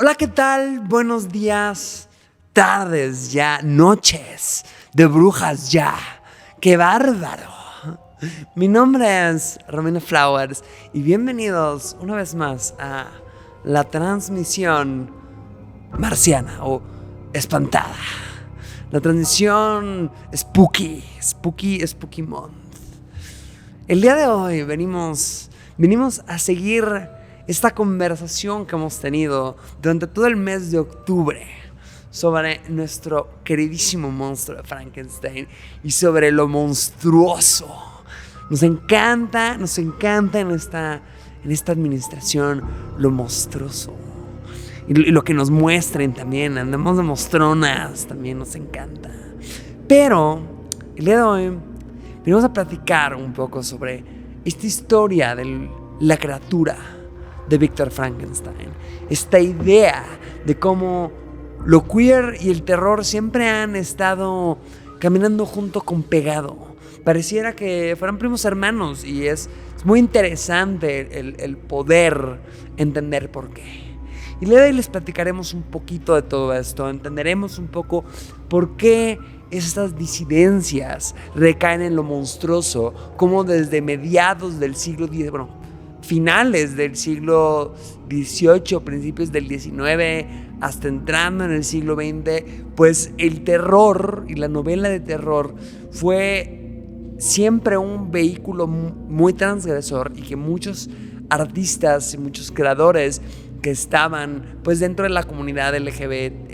Hola, ¿qué tal? Buenos días, tardes ya, noches de brujas ya. ¡Qué bárbaro! Mi nombre es Romina Flowers y bienvenidos una vez más a la transmisión marciana o espantada. La transmisión Spooky Month. El día de hoy venimos a seguir esta conversación que hemos tenido durante todo el mes de octubre sobre nuestro queridísimo monstruo de Frankenstein y sobre lo monstruoso. Nos encanta en esta administración lo monstruoso. Y lo que nos muestren también, andamos de mostronas, también nos encanta. Pero el día de hoy venimos a platicar un poco sobre esta historia de la criatura de Víctor Frankenstein. Esta idea de cómo lo queer y el terror siempre han estado caminando junto con pegado. Pareciera que fueran primos hermanos y es muy interesante el poder entender por qué. Y luego les platicaremos un poquito de todo esto, entenderemos un poco por qué estas disidencias recaen en lo monstruoso, como desde mediados del siglo XIX, finales del siglo XVIII, principios del XIX, hasta entrando en el siglo XX, pues el terror y la novela de terror fue siempre un vehículo muy transgresor y que muchos artistas y muchos creadores que estaban pues dentro de la comunidad LGBT,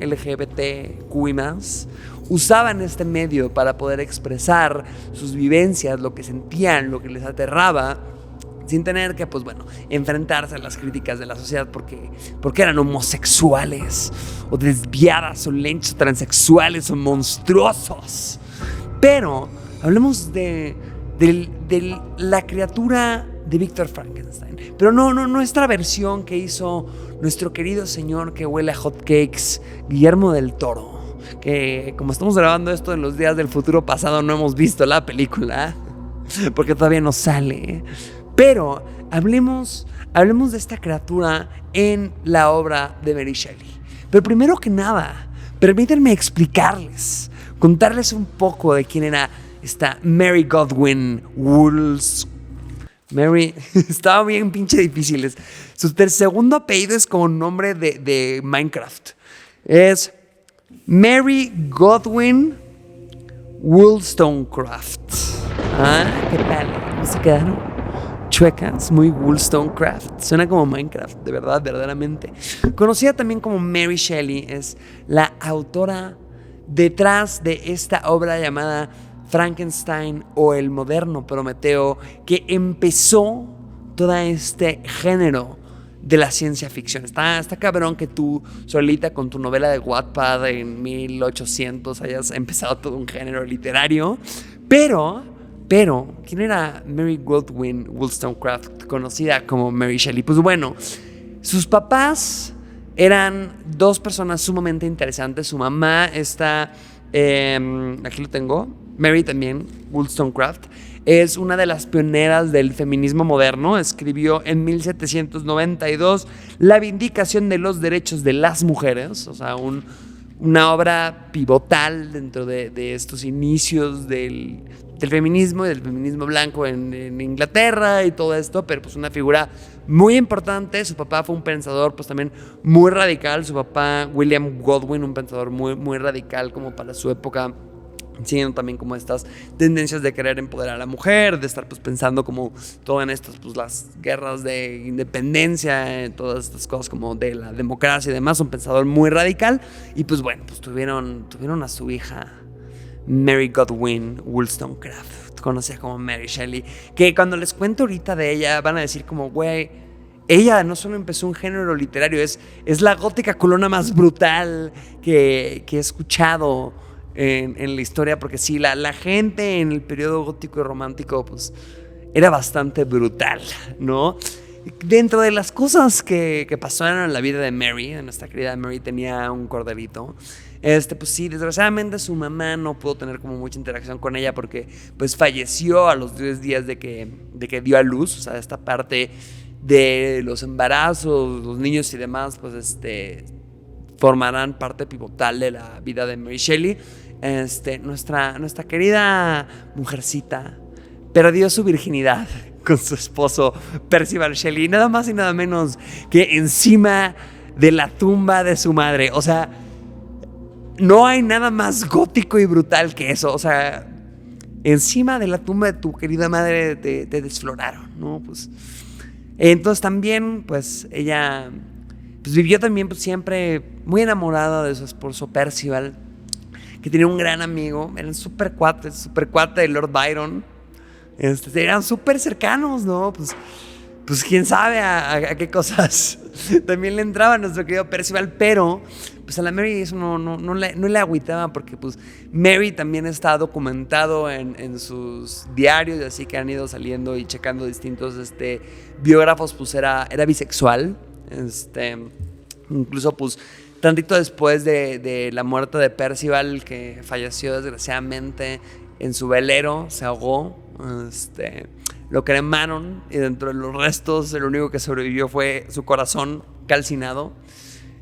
LGBTQI+, usaban este medio para poder expresar sus vivencias, lo que sentían, lo que les aterraba, sin tener que, enfrentarse a las críticas de la sociedad porque eran homosexuales, o desviadas, o lenchos, o transexuales, o monstruosos. Pero hablemos de la criatura de Víctor Frankenstein. Pero no nuestra versión que hizo nuestro querido señor que huele a hotcakes, Guillermo del Toro. Que como estamos grabando esto en los días del futuro pasado, no hemos visto la película, porque todavía no sale. Pero hablemos de esta criatura en la obra de Mary Shelley. Pero primero que nada, permítanme explicarles, contarles un poco de quién era esta Mary Godwin Wollstonecraft. Mary, estaba bien pinche difíciles. Su segundo apellido es como nombre de Minecraft. Es Mary Godwin Wollstonecraft. ¿Qué tal? ¿Cómo se quedaron? Chuecas, muy Wollstonecraft. Suena como Minecraft, de verdad, verdaderamente. Conocida también como Mary Shelley, es la autora detrás de esta obra llamada Frankenstein o el moderno Prometeo, que empezó todo este género de la ciencia ficción. Está cabrón que tú solita con tu novela de Wattpad en 1800 hayas empezado todo un género literario. Pero, ¿quién era Mary Godwin Wollstonecraft, conocida como Mary Shelley? Pues bueno, sus papás eran dos personas sumamente interesantes. Su mamá está, aquí lo tengo, Mary también, Wollstonecraft, es una de las pioneras del feminismo moderno. Escribió en 1792 La Vindicación de los Derechos de las Mujeres, o sea, una obra pivotal dentro de estos inicios del feminismo y del feminismo blanco en Inglaterra y todo esto, pero pues una figura muy importante. Su papá fue un pensador pues también muy radical. Su papá, William Godwin, un pensador muy, muy radical como para su época, siguiendo también como estas tendencias de querer empoderar a la mujer, de estar pues pensando como todo en estas pues las guerras de independencia, todas estas cosas como de la democracia y demás. Un pensador muy radical. Y pues bueno, pues tuvieron a su hija Mary Godwin Wollstonecraft, conocida como Mary Shelley, que cuando les cuento ahorita de ella van a decir como, güey, ella no solo empezó un género literario, es la gótica culona más brutal que he escuchado en la historia, porque sí, la gente en el periodo gótico y romántico pues era bastante brutal, ¿no? Dentro de las cosas que pasaron en la vida de Mary, de nuestra querida Mary, tenía un corderito. Pues sí, desgraciadamente su mamá no pudo tener como mucha interacción con ella porque pues falleció a los 10 días de que dio a luz. O sea, esta parte de los embarazos, los niños y demás, pues formarán parte pivotal de la vida de Mary Shelley. Nuestra querida mujercita perdió su virginidad con su esposo Percival Shelley, nada más y nada menos que encima de la tumba de su madre. O sea, no hay nada más gótico y brutal que eso. O sea, encima de la tumba de tu querida madre te desfloraron, ¿no? Pues entonces también, pues ella pues vivió también pues, siempre muy enamorada de su esposo Percival, que tenía un gran amigo. Eran súper cuate de Lord Byron. Eran súper cercanos, ¿no? Pues quién sabe a qué cosas también le entraba a nuestro querido Percival, pero pues a la Mary eso no le agüitaba, porque pues Mary también está documentado en sus diarios, así que han ido saliendo y checando distintos biógrafos, pues era bisexual. Incluso pues tantito después de la muerte de Percival, que falleció desgraciadamente en su velero, se ahogó. Lo cremaron y dentro de los restos el único que sobrevivió fue su corazón calcinado,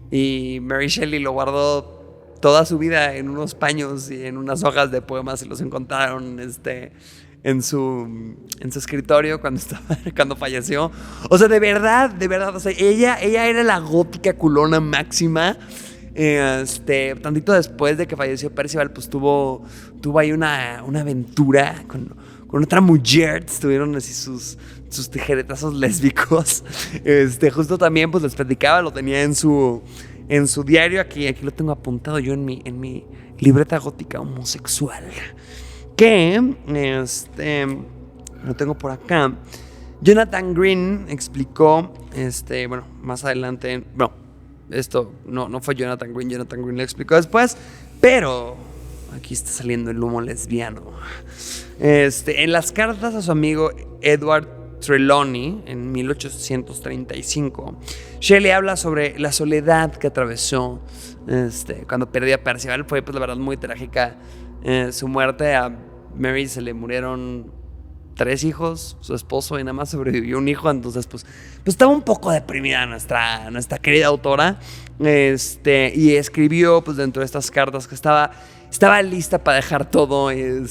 y Mary Shelley lo guardó toda su vida en unos paños y en unas hojas de poemas, y los encontraron en su escritorio cuando falleció. O sea, de verdad, o sea, ella era la gótica culona máxima. Tantito después de que falleció Percival, pues tuvo ahí una aventura con otra mujer. Tuvieron así sus tijeretazos lésbicos. Justo también pues les platicaba, lo tenía en su diario. Aquí lo tengo apuntado yo en mi libreta gótica homosexual, que lo tengo por acá. Jonathan Green explicó, bueno, más adelante, no, esto no fue Jonathan Green lo explicó después, pero aquí está saliendo el humo lesbiano. En las cartas a su amigo Edward Trelawney en 1835, Shelley habla sobre la soledad que atravesó cuando perdió a Percival. Fue pues la verdad muy trágica su muerte. A Mary se le murieron 3 hijos, su esposo, y nada más sobrevivió un hijo. Entonces pues estaba un poco deprimida nuestra querida autora, y escribió pues dentro de estas cartas que estaba lista para dejar todo y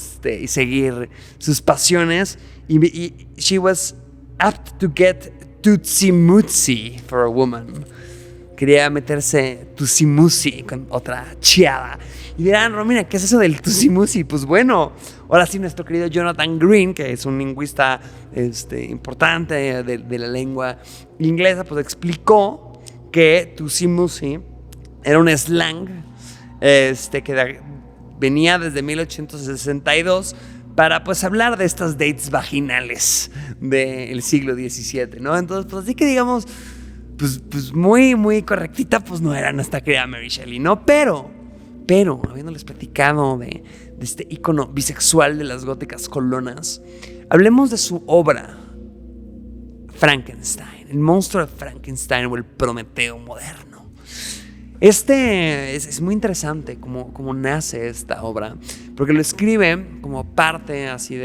seguir sus pasiones, y she was apt to get tootsie-mootsie for a woman. Quería meterse tusimusi con otra chiada. Y dirán, Romina, ¿qué es eso del tusimusi? Pues bueno, ahora sí, nuestro querido Jonathan Green, que es un lingüista importante de la lengua inglesa, pues explicó que tusimusi era un slang que venía desde 1862 para pues hablar de estas dates vaginales del siglo XVII, ¿no? Entonces, pues así que digamos, pues muy, muy correctita, pues no era nuestra querida Mary Shelley, ¿no? Pero, habiéndoles platicado de este ícono bisexual de las góticas colonas, hablemos de su obra, Frankenstein, el monstruo de Frankenstein, o el Prometeo moderno. Es muy interesante cómo nace esta obra, porque lo escribe como parte así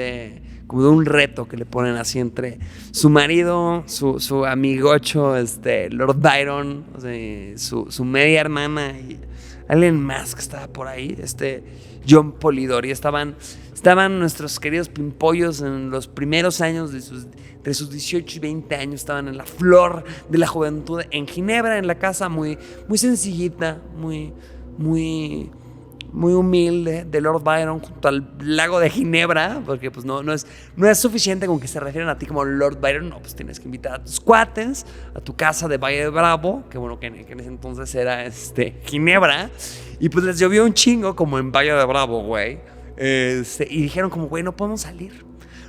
como de un reto que le ponen así entre su marido, su amigocho, Lord Byron, o sea, su media hermana y alguien más que estaba por ahí, John Polidori. Estaban nuestros queridos pimpollos en los primeros años de sus 18 y 20 años. Estaban en la flor de la juventud en Ginebra, en la casa muy, muy sencillita, muy, muy, muy humilde de Lord Byron, junto al lago de Ginebra, porque pues no es suficiente con que se refieran a ti como Lord Byron. No, pues tienes que invitar a tus cuates a tu casa de Valle de Bravo, que bueno, que en ese entonces era Ginebra, y pues les llovió un chingo como en Valle de Bravo, güey. Y dijeron como, güey, no podemos salir.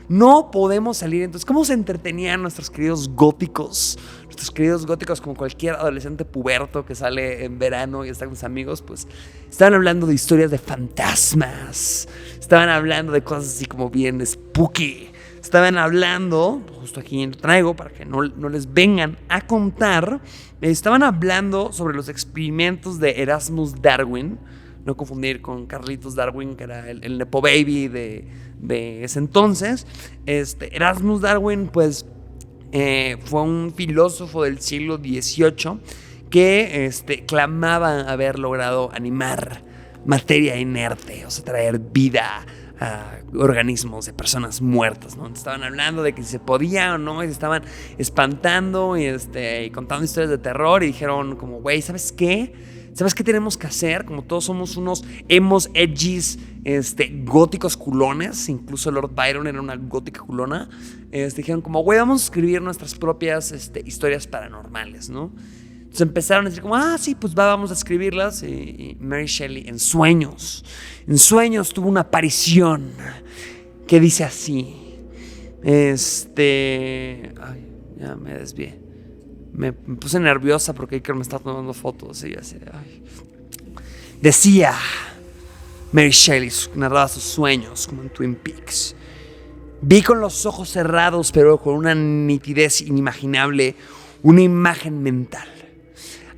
Entonces, ¿cómo se entretenían nuestros queridos góticos? Nuestros queridos góticos, como cualquier adolescente puberto que sale en verano y está con sus amigos, pues estaban hablando de historias de fantasmas. Estaban hablando de cosas así como bien spooky. Estaban hablando, justo aquí lo traigo para que no les vengan a contar. Estaban hablando sobre los experimentos de Erasmus Darwin. No confundir con Carlitos Darwin, que era el Nepo Baby de ese entonces. Erasmus Darwin, pues, fue un filósofo del siglo XVIII que clamaba haber logrado animar materia inerte, o sea, traer vida a organismos de personas muertas, ¿no? Estaban hablando de que si se podía o no, y se estaban espantando y contando historias de terror, y dijeron como, güey, ¿sabes qué? ¿Sabes qué tenemos que hacer? Como todos somos unos emos, edgys, góticos culones, incluso Lord Byron era una gótica culona, dijeron como, güey, vamos a escribir nuestras propias historias paranormales, ¿no? Entonces empezaron a decir como, sí, pues vamos a escribirlas. Y Mary Shelley en sueños tuvo una aparición que dice así. Ay, ya me desvié. Me puse nerviosa porque Iker me está tomando fotos y así. Ay. Decía Mary Shelley, narraba sus sueños como en Twin Peaks. Vi con los ojos cerrados, pero con una nitidez inimaginable, una imagen mental.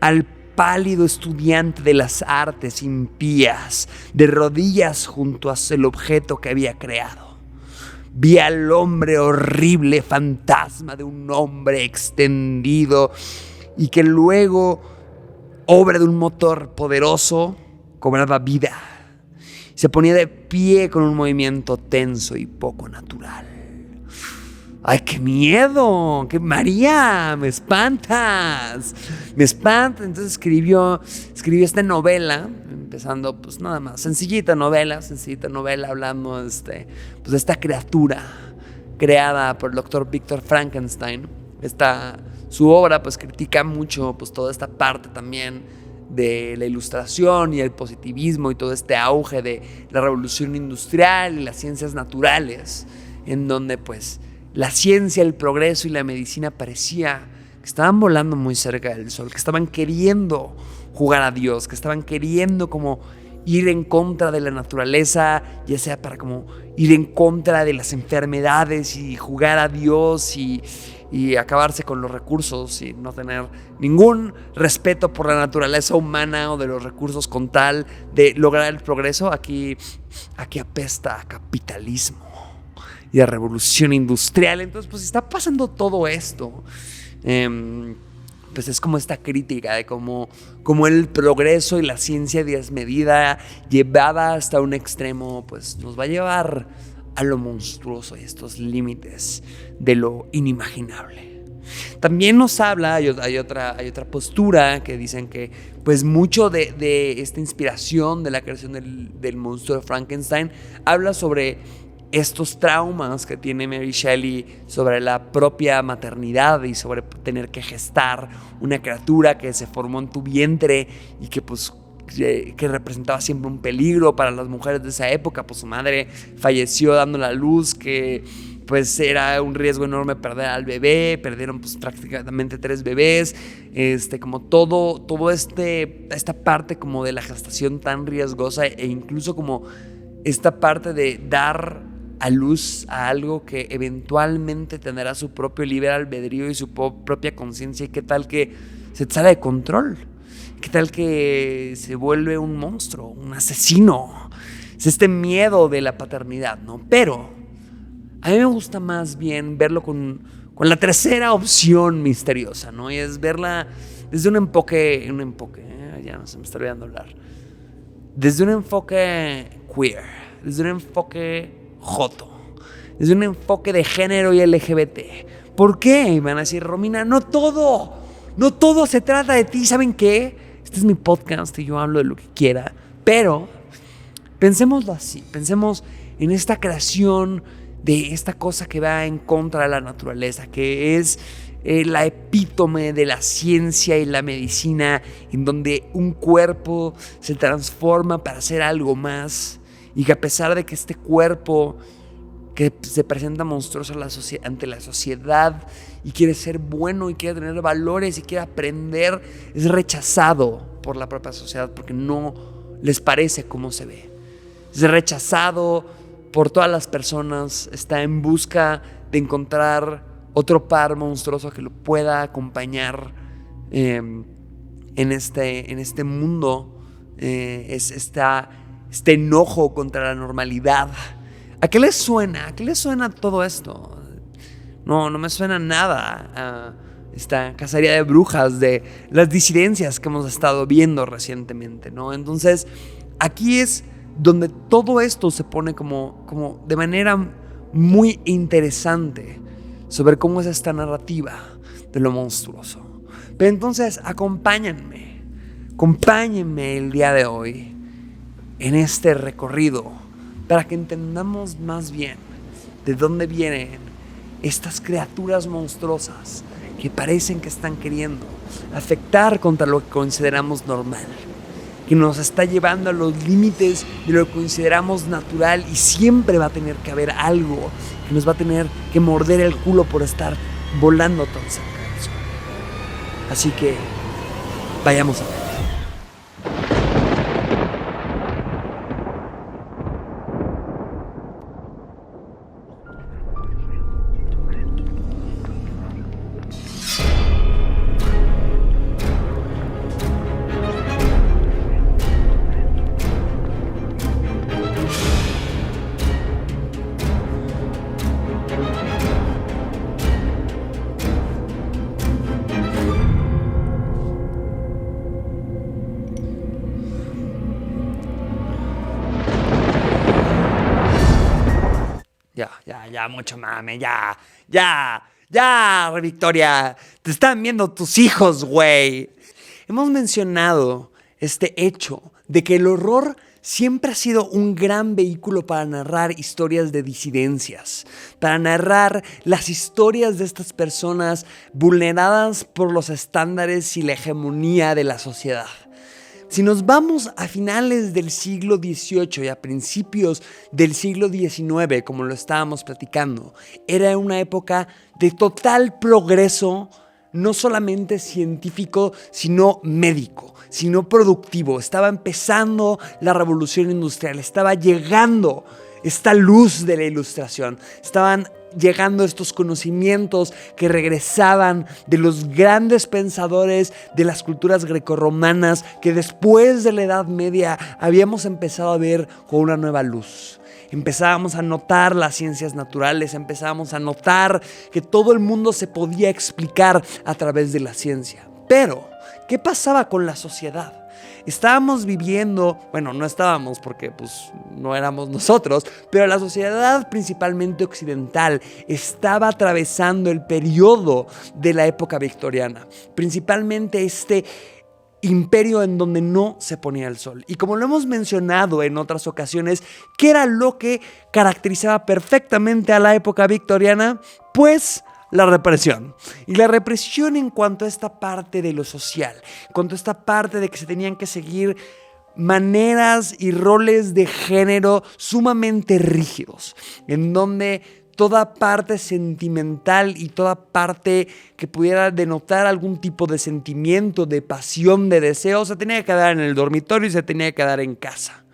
Al pálido estudiante de las artes impías, de rodillas junto a el objeto que había creado. Vi al hombre horrible, fantasma de un hombre extendido, y que luego, obra de un motor poderoso, cobraba vida. Se ponía de pie con un movimiento tenso y poco natural. ¡Ay, qué miedo! ¡Qué María! ¡Me espantas! ¡Me espantas! Entonces escribió esta novela, empezando pues nada más, sencillita novela hablando pues, de esta criatura creada por el doctor Víctor Frankenstein. Su obra pues critica mucho pues toda esta parte también de la ilustración y el positivismo y todo este auge de la revolución industrial y las ciencias naturales, en donde pues la ciencia, el progreso y la medicina parecía que estaban volando muy cerca del sol, que estaban queriendo jugar a Dios, que estaban queriendo como ir en contra de la naturaleza, ya sea para como ir en contra de las enfermedades y jugar a Dios y acabarse con los recursos y no tener ningún respeto por la naturaleza humana o de los recursos con tal de lograr el progreso. Aquí apesta a capitalismo y a revolución industrial. Entonces pues está pasando todo esto. Pues es como esta crítica de cómo el progreso y la ciencia desmedida llevada hasta un extremo pues nos va a llevar a lo monstruoso y estos límites de lo inimaginable. También nos habla, hay otra postura que dicen que pues mucho de esta inspiración de la creación del monstruo de Frankenstein habla sobre estos traumas que tiene Mary Shelley sobre la propia maternidad y sobre tener que gestar una criatura que se formó en tu vientre y que pues que representaba siempre un peligro para las mujeres de esa época, pues su madre falleció dando la luz, que pues era un riesgo enorme perder al bebé, perdieron pues prácticamente 3 bebés, como todo esta parte como de la gestación tan riesgosa e incluso como esta parte de dar a luz a algo que eventualmente tendrá su propio libre albedrío y su propia conciencia, y qué tal que se sale de control, qué tal que se vuelve un monstruo, un asesino. Es este miedo de la paternidad, ¿no? Pero a mí me gusta más bien verlo con la tercera opción misteriosa, ¿no? Y es verla desde un enfoque, ya no se me está olvidando hablar, desde un enfoque queer, desde un enfoque joto, desde un enfoque de género y LGBT. ¿Por qué? Y van a decir, Romina, no todo se trata de ti. ¿Saben qué? Este es mi podcast y yo hablo de lo que quiera, pero pensémoslo así, pensemos en esta creación de esta cosa que va en contra de la naturaleza, que es la epítome de la ciencia y la medicina, en donde un cuerpo se transforma para ser algo más, y que a pesar de que este cuerpo que se presenta monstruoso ante la sociedad y quiere ser bueno y quiere tener valores y quiere aprender, es rechazado por la propia sociedad porque no les parece cómo se ve. Es rechazado por todas las personas, está en busca de encontrar otro par monstruoso que lo pueda acompañar en este mundo. Es este enojo contra la normalidad. ¿A qué les suena? ¿A qué les suena todo esto? no me suena nada a esta cacería de brujas de las disidencias que hemos estado viendo recientemente, ¿no? Entonces, aquí es donde todo esto se pone como de manera muy interesante sobre cómo es esta narrativa de lo monstruoso. Pero entonces, acompáñenme el día de hoy en este recorrido para que entendamos más bien de dónde vienen estas criaturas monstruosas que parecen que están queriendo afectar contra lo que consideramos normal, que nos está llevando a los límites de lo que consideramos natural, y siempre va a tener que haber algo que nos va a tener que morder el culo por estar volando tan cerca del sol. Así que vayamos a ver. Ya, mucho mame, ya, Victoria, te están viendo tus hijos, güey. Hemos mencionado este hecho de que el horror siempre ha sido un gran vehículo para narrar historias de disidencias, para narrar las historias de estas personas vulneradas por los estándares y la hegemonía de la sociedad. Si nos vamos a finales del siglo XVIII y a principios del siglo XIX, como lo estábamos platicando, era una época de total progreso, no solamente científico, sino médico, sino productivo. Estaba empezando la revolución industrial, estaba llegando esta luz de la ilustración, estaban llegando estos conocimientos que regresaban de los grandes pensadores de las culturas grecorromanas que después de la Edad Media habíamos empezado a ver con una nueva luz. Empezábamos a notar las ciencias naturales, empezábamos a notar que todo el mundo se podía explicar a través de la ciencia. Pero, ¿qué pasaba con la sociedad? Estábamos viviendo, bueno, no estábamos porque pues no éramos nosotros, pero la sociedad principalmente occidental estaba atravesando el periodo de la época victoriana, principalmente este imperio en donde no se ponía el sol. Y como lo hemos mencionado en otras ocasiones, ¿qué era lo que caracterizaba perfectamente a la época victoriana? Pues la represión. Y la represión en cuanto a esta parte de lo social, en cuanto a esta parte de que se tenían que seguir maneras y roles de género sumamente rígidos, en donde toda parte sentimental y toda parte que pudiera denotar algún tipo de sentimiento, de pasión, de deseo, se tenía que quedar en el dormitorio y se tenía que quedar en casa.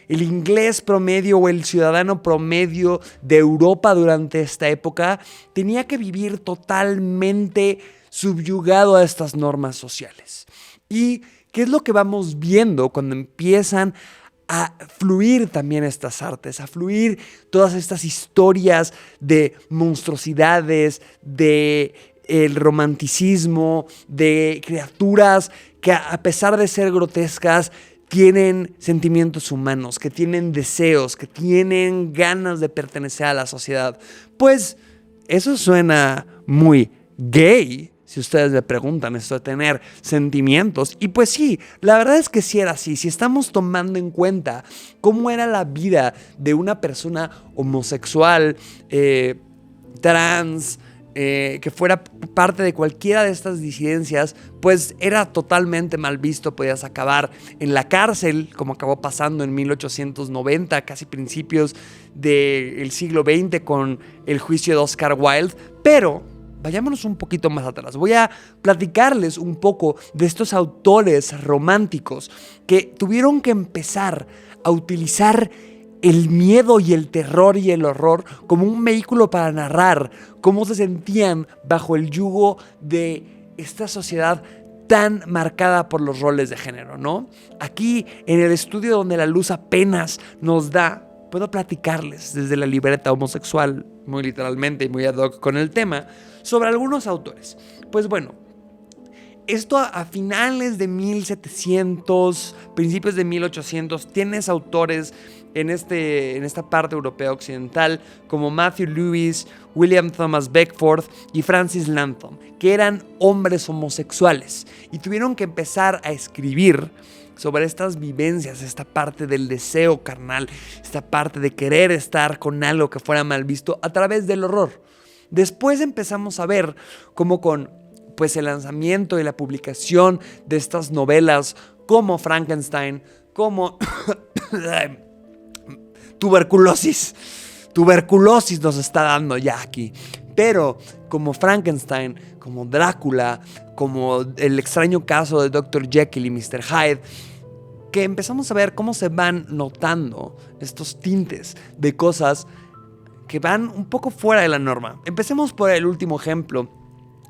El inglés promedio o el ciudadano promedio de Europa durante esta época tenía que vivir totalmente subyugado a estas normas sociales. ¿Y qué es lo que vamos viendo cuando empiezan a fluir también estas artes, a fluir todas estas historias de monstruosidades, de el romanticismo, de criaturas que a pesar de ser grotescas tienen sentimientos humanos, que tienen deseos, que tienen ganas de pertenecer a la sociedad? Pues eso suena muy gay, si ustedes me preguntan, esto de tener sentimientos. Y pues sí, la verdad es que sí era así. Si estamos tomando en cuenta cómo era la vida de una persona homosexual, trans, que fuera parte de cualquiera de estas disidencias, pues era totalmente mal visto. Podías acabar en la cárcel, como acabó pasando en 1890, casi principios del siglo XX con el juicio de Oscar Wilde. Pero vayámonos un poquito más atrás. Voy a platicarles un poco de estos autores románticos que tuvieron que empezar a utilizar el miedo y el terror y el horror como un vehículo para narrar cómo se sentían bajo el yugo de esta sociedad tan marcada por los roles de género, ¿no? Aquí, en el estudio donde la luz apenas nos da puedo platicarles desde la libreta homosexual, muy literalmente y muy ad hoc con el tema, sobre algunos autores. Pues bueno, esto a finales de 1700, principios de 1800, tienes autores en esta parte europea occidental como Matthew Lewis, William Thomas Beckford y Francis Lantham, que eran hombres homosexuales y tuvieron que empezar a escribir sobre estas vivencias, esta parte del deseo carnal, esta parte de querer estar con algo que fuera mal visto a través del horror. Después empezamos a ver cómo con el lanzamiento y la publicación de estas novelas como Frankenstein, como tuberculosis nos está dando ya aquí, pero como Frankenstein, como Drácula, como el extraño caso de Dr. Jekyll y Mr. Hyde, que empezamos a ver cómo se van notando estos tintes de cosas que van un poco fuera de la norma. Empecemos por el último ejemplo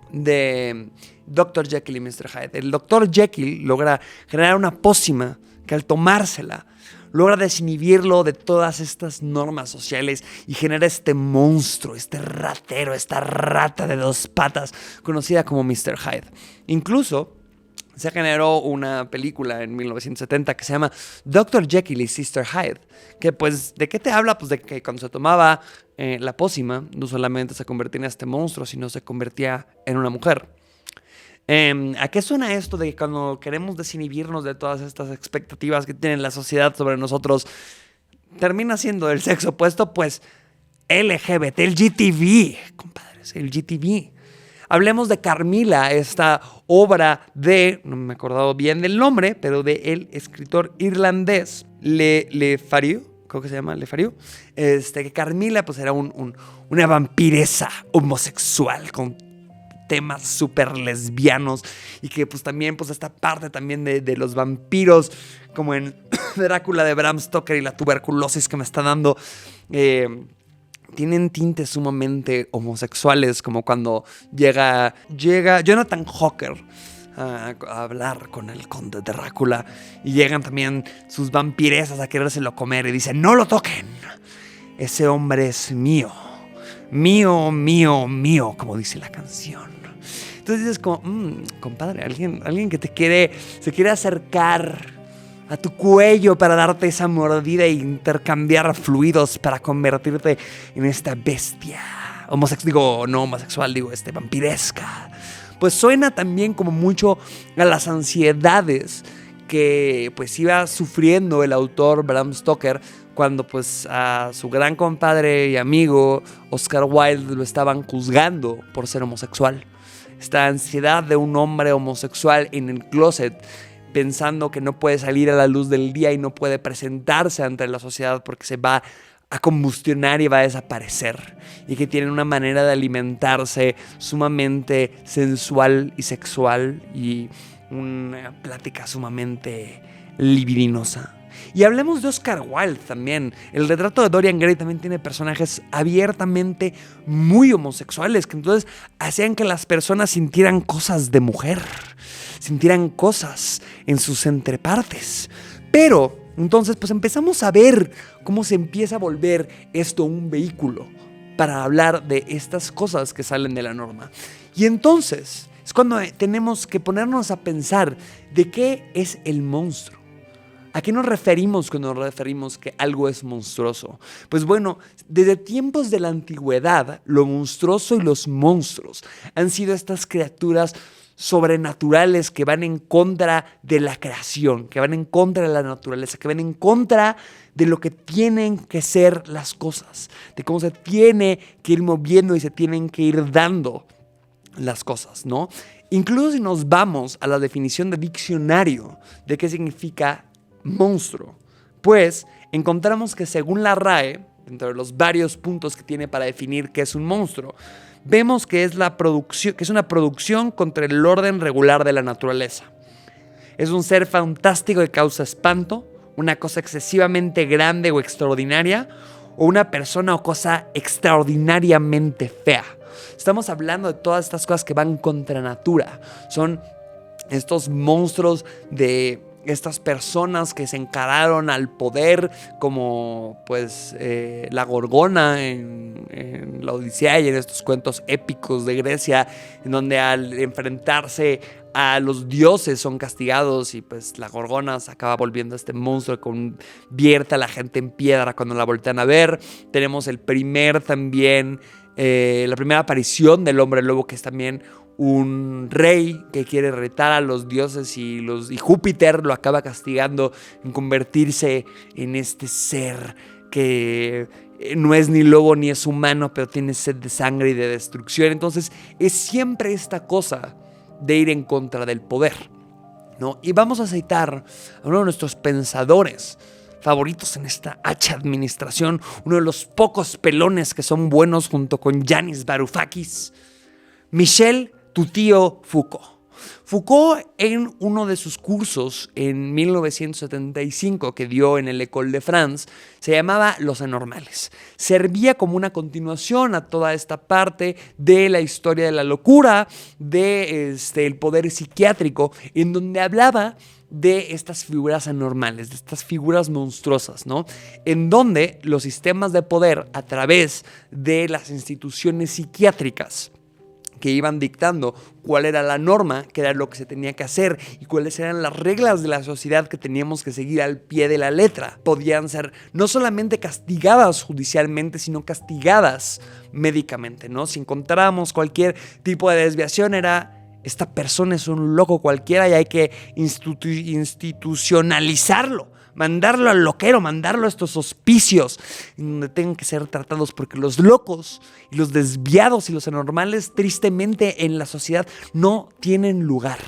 de Dr. Jekyll y Mr. Hyde. El Dr. Jekyll logra generar una pócima que al tomársela logra desinhibirlo de todas estas normas sociales y genera este monstruo, este ratero, esta rata de 2 patas conocida como Mr. Hyde. Incluso se generó una película en 1970 que se llama Dr. Jekyll y Sister Hyde, que pues, ¿de qué te habla? Pues de que cuando se tomaba la pócima, no solamente se convertía en este monstruo, sino se convertía en una mujer. ¿A qué suena esto de que cuando queremos desinhibirnos de todas estas expectativas que tiene la sociedad sobre nosotros, termina siendo del sexo opuesto? Pues LGBT, el GTV, compadres, el GTV. Hablemos de Carmilla, esta obra de, no me he acordado bien del nombre, pero de el escritor irlandés Le Fanu, creo que se llama Le Fanu, que Carmilla pues era una vampiresa homosexual con temas súper lesbianos y que pues también pues esta parte también de los vampiros como en Drácula de Bram Stoker y la tuberculosis que me está dando tienen tintes sumamente homosexuales, como cuando llega Jonathan Hooker a hablar con el conde Drácula y llegan también sus vampiresas a querérselo comer y dicen: no lo toquen, ese hombre es mío, mío, mío, mío, como dice la canción. Entonces dices como, compadre, alguien que se quiere acercar a tu cuello para darte esa mordida e intercambiar fluidos para convertirte en esta bestia vampiresca. Pues suena también como mucho a las ansiedades que pues iba sufriendo el autor Bram Stoker cuando pues a su gran compadre y amigo Oscar Wilde lo estaban juzgando por ser homosexual. Esta ansiedad de un hombre homosexual en el closet, pensando que no puede salir a la luz del día y no puede presentarse ante la sociedad porque se va a combustionar y va a desaparecer, y que tienen una manera de alimentarse sumamente sensual y sexual y una plática sumamente libidinosa. Y hablemos de Oscar Wilde también. El retrato de Dorian Gray también tiene personajes abiertamente muy homosexuales, que entonces hacían que las personas sintieran cosas de mujer, sintieran cosas en sus entrepartes. Pero entonces pues empezamos a ver cómo se empieza a volver esto un vehículo para hablar de estas cosas que salen de la norma. Y entonces es cuando tenemos que ponernos a pensar de qué es el monstruo. ¿A qué nos referimos cuando nos referimos que algo es monstruoso? Pues bueno, desde tiempos de la antigüedad, lo monstruoso y los monstruos han sido estas criaturas sobrenaturales que van en contra de la creación, que van en contra de la naturaleza, que van en contra de lo que tienen que ser las cosas, de cómo se tiene que ir moviendo y se tienen que ir dando las cosas, ¿no? Incluso si nos vamos a la definición de diccionario de qué significa monstruo, pues encontramos que según la RAE, entre los varios puntos que tiene para definir qué es un monstruo, vemos que es una producción contra el orden regular de la naturaleza. Es un ser fantástico que causa espanto, una cosa excesivamente grande o extraordinaria, o una persona o cosa extraordinariamente fea. Estamos hablando de todas estas cosas que van contra natura. Son estos monstruos de estas personas que se encararon al poder, como pues la Gorgona en la Odisea y en estos cuentos épicos de Grecia, en donde al enfrentarse a los dioses son castigados y pues la Gorgona se acaba volviendo este monstruo que convierte a la gente en piedra cuando la voltean a ver. Tenemos el primer también, la primera aparición del hombre lobo, que es también un rey que quiere retar a los dioses y Júpiter lo acaba castigando en convertirse en este ser que no es ni lobo ni es humano, pero tiene sed de sangre y de destrucción. Entonces es siempre esta cosa de ir en contra del poder, ¿no? Y vamos a citar a uno de nuestros pensadores favoritos en esta hacha administración, uno de los pocos pelones que son buenos junto con Yanis Varoufakis, Michel tu tío Foucault. Foucault, en uno de sus cursos en 1975 que dio en el École de France, se llamaba Los Anormales. Servía como una continuación a toda esta parte de la historia de la locura, de el poder psiquiátrico, en donde hablaba de estas figuras anormales, de estas figuras monstruosas, ¿no? En donde los sistemas de poder, a través de las instituciones psiquiátricas, que iban dictando cuál era la norma, qué era lo que se tenía que hacer y cuáles eran las reglas de la sociedad que teníamos que seguir al pie de la letra. Podían ser no solamente castigadas judicialmente, sino castigadas médicamente, ¿no? Si encontrábamos cualquier tipo de desviación, era: esta persona es un loco cualquiera y hay que institucionalizarlo. Mandarlo al loquero, mandarlo a estos hospicios donde tengan que ser tratados, porque los locos y los desviados y los anormales tristemente en la sociedad no tienen lugar,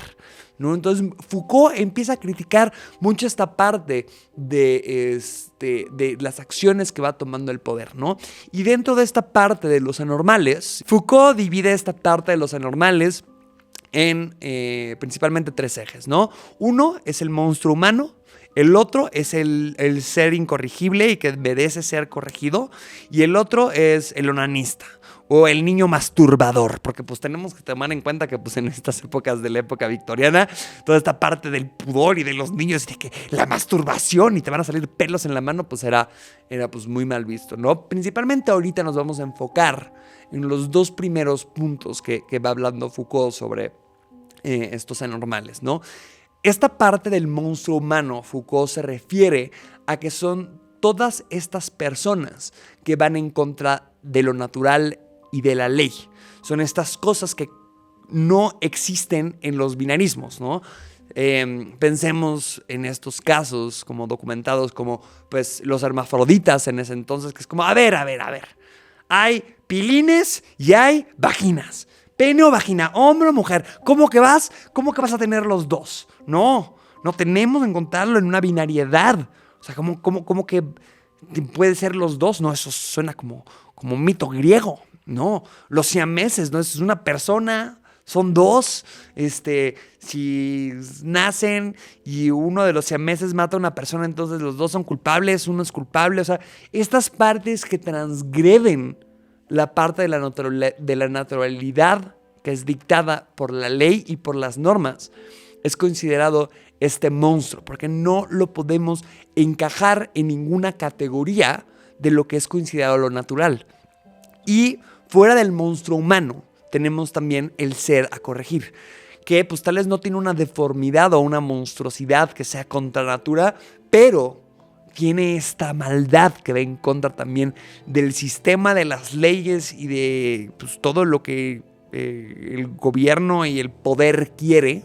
¿no? Entonces Foucault empieza a criticar mucho esta parte de las acciones que va tomando el poder, ¿no? Y dentro de esta parte de los anormales, Foucault divide esta parte de los anormales en principalmente 3 ejes, ¿no? Uno es el monstruo humano. El otro es el ser incorregible y que merece ser corregido. Y el otro es el onanista o el niño masturbador, porque pues tenemos que tomar en cuenta que pues en estas épocas de la época victoriana, toda esta parte del pudor y de los niños, de que la masturbación y te van a salir pelos en la mano, pues era pues muy mal visto, ¿no? Principalmente ahorita nos vamos a enfocar en los 2 primeros puntos que va hablando Foucault sobre estos anormales, ¿no? Esta parte del monstruo humano, Foucault se refiere a que son todas estas personas que van en contra de lo natural y de la ley. Son estas cosas que no existen en los binarismos, ¿no? Pensemos en estos casos como documentados como pues los hermafroditas en ese entonces, que es como, a ver. Hay pilines y hay vaginas. Pene o vagina, hombre o mujer. ¿Cómo que vas a tener los dos? No tenemos que encontrarlo en una binariedad. O sea, ¿cómo que puede ser los dos? No, eso suena como mito griego. No, los siameses, no, es una persona, son 2. Si nacen y uno de los siameses mata a una persona, entonces los 2 son culpables, uno es culpable. O sea, estas partes que transgreden la parte de la naturalidad que es dictada por la ley y por las normas, es considerado este monstruo, porque no lo podemos encajar en ninguna categoría de lo que es considerado lo natural. Y fuera del monstruo humano, tenemos también el ser a corregir, que pues tal vez no tiene una deformidad o una monstruosidad que sea contra natura, pero tiene esta maldad que va en contra también del sistema, de las leyes y de pues, todo lo que el gobierno y el poder quiere,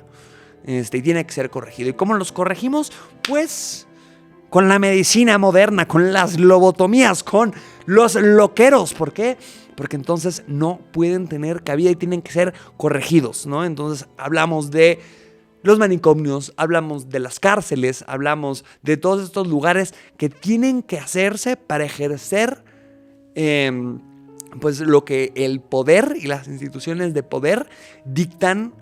y tiene que ser corregido. ¿Y cómo los corregimos? Pues con la medicina moderna, con las lobotomías, con los loqueros. ¿Por qué? Porque entonces no pueden tener cabida y tienen que ser corregidos, ¿no? Entonces hablamos de los manicomios, hablamos de las cárceles, hablamos de todos estos lugares que tienen que hacerse para ejercer pues lo que el poder y las instituciones de poder dictan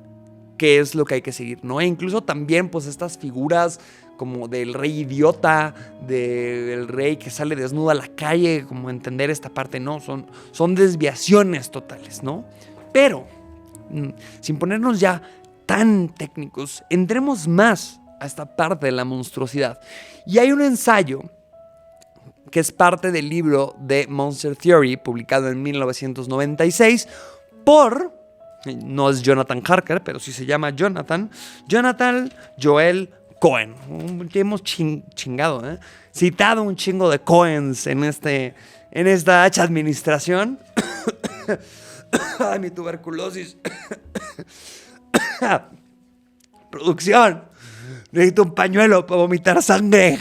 que es lo que hay que seguir, ¿no? E incluso también pues estas figuras como del rey idiota, del rey que sale desnudo a la calle, como entender esta parte, no, son desviaciones totales, ¿no? Pero sin ponernos ya tan técnicos, entremos más a esta parte de la monstruosidad. Y hay un ensayo que es parte del libro de Monster Theory, publicado en 1996 por, no es Jonathan Harker, pero sí se llama Jonathan Joel Cohen. Que hemos chingado, citado un chingo de Cohens en esta hacha administración. Ay, mi tuberculosis. Producción, necesito un pañuelo para vomitar sangre.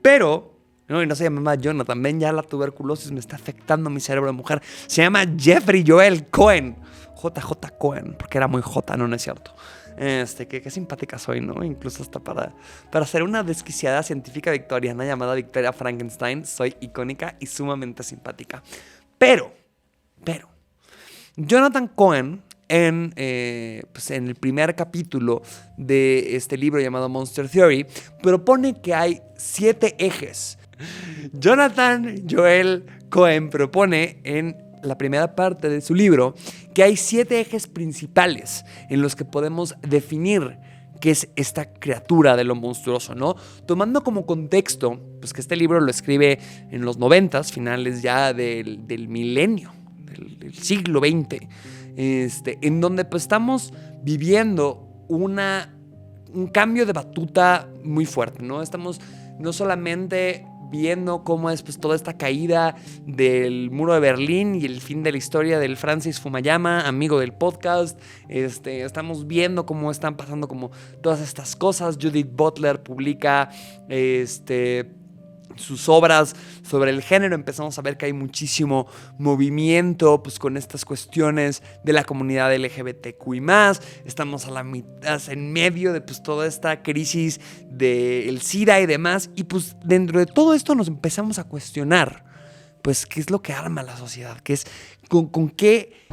Pero, no se llama Jonathan, ven, ya la tuberculosis me está afectando mi cerebro de mujer. Se llama Jeffrey Joel Cohen. JJ Cohen, porque era muy J, no es cierto. Qué simpática soy, ¿no? Incluso hasta para ser una desquiciada científica victoriana llamada Victoria Frankenstein, soy icónica y sumamente simpática. Pero, Jonathan Cohen, en el primer capítulo de este libro llamado Monster Theory, propone que hay 7 ejes. Jonathan Joel Cohen propone en la primera parte de su libro que hay 7 ejes principales en los que podemos definir qué es esta criatura de lo monstruoso, ¿no? Tomando como contexto, pues que este libro lo escribe en los 90s, finales ya del milenio, del siglo XX, en donde pues estamos viviendo un cambio de batuta muy fuerte, ¿no? Estamos no solamente viendo cómo es pues toda esta caída del muro de Berlín y el fin de la historia del Francis Fukuyama, amigo del podcast. Estamos viendo cómo están pasando como todas estas cosas. Judith Butler publica sus obras sobre el género. Empezamos a ver que hay muchísimo movimiento pues con estas cuestiones de la comunidad LGBTQI+. Estamos a la mitad, en medio de pues toda esta crisis del SIDA y demás, y pues dentro de todo esto nos empezamos a cuestionar pues qué es lo que arma la sociedad, qué es con qué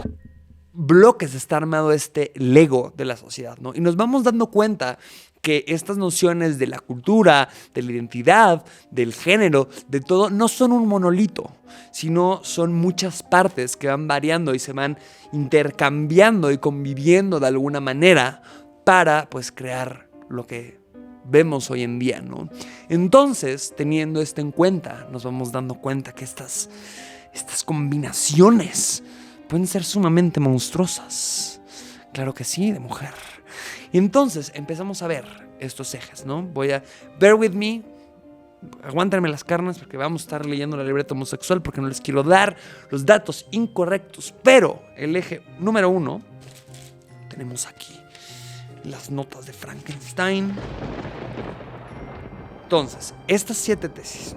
bloques está armado este Lego de la sociedad, ¿no? Y nos vamos dando cuenta que estas nociones de la cultura, de la identidad, del género, de todo, no son un monolito, sino son muchas partes que van variando y se van intercambiando y conviviendo de alguna manera para pues crear lo que vemos hoy en día, ¿no? Entonces, teniendo esto en cuenta, nos vamos dando cuenta que estas combinaciones pueden ser sumamente monstruosas. Claro que sí, de mujer. Y entonces empezamos a ver estos ejes, ¿no? Bear with me, aguántenme las carnes porque vamos a estar leyendo la libreta homosexual porque no les quiero dar los datos incorrectos. Pero el eje número 1, tenemos aquí las notas de Frankenstein. Entonces, estas 7 tesis.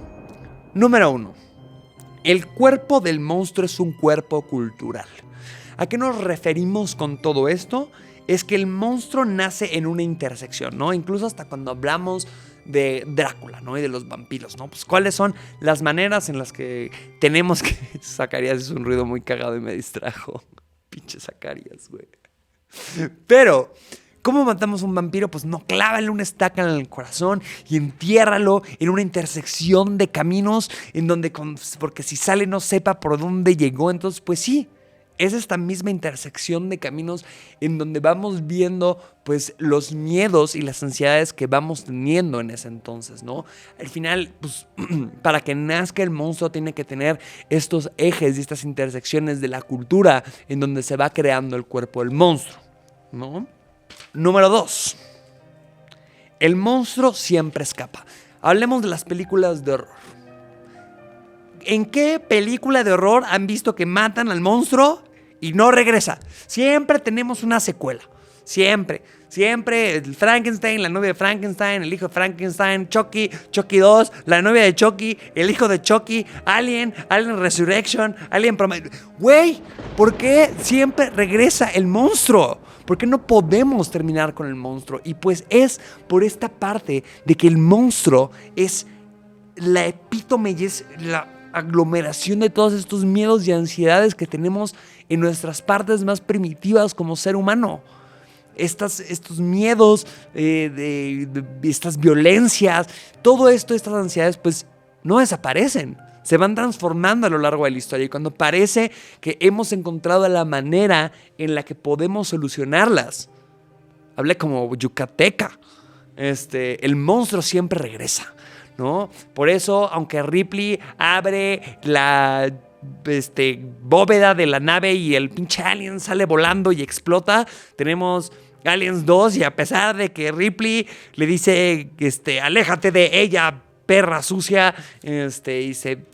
Número 1. El cuerpo del monstruo es un cuerpo cultural. ¿A qué nos referimos con todo esto? Es que el monstruo nace en una intersección, ¿no? Incluso hasta cuando hablamos de Drácula, ¿no? Y de los vampiros, ¿no? Pues cuáles son las maneras en las que tenemos que... Zacarías es un ruido muy cagado y me distrajo. Pinche Zacarías, güey. Pero... ¿cómo matamos a un vampiro? Pues no, clávale una estaca en el corazón y entiérralo en una intersección de caminos en donde, porque si sale no sepa por dónde llegó. Entonces, pues sí, es esta misma intersección de caminos en donde vamos viendo pues los miedos y las ansiedades que vamos teniendo en ese entonces, ¿no? Al final, pues para que nazca el monstruo tiene que tener estos ejes y estas intersecciones de la cultura en donde se va creando el cuerpo del monstruo, ¿no? Número 2. El monstruo siempre escapa. Hablemos de las películas de horror. ¿En qué película de horror han visto que matan al monstruo y no regresa? Siempre tenemos una secuela. Siempre. El Frankenstein, la novia de Frankenstein, el hijo de Frankenstein, Chucky 2, la novia de Chucky, el hijo de Chucky, Alien Resurrection, Alien Prometheus. Güey, ¿por qué siempre regresa el monstruo? ¿Por qué no podemos terminar con el monstruo? Y pues es por esta parte de que el monstruo es la epítome y es la aglomeración de todos estos miedos y ansiedades que tenemos en nuestras partes más primitivas como ser humano. Estos miedos, estas violencias, todo esto, estas ansiedades, pues no desaparecen. Se van transformando a lo largo de la historia y cuando parece que hemos encontrado la manera en la que podemos solucionarlas, hablé como yucateca. El monstruo siempre regresa, ¿no? Por eso, aunque Ripley abre la bóveda de la nave y el pinche alien sale volando y explota, tenemos Aliens 2 y a pesar de que Ripley le dice, aléjate de ella, perra sucia, y se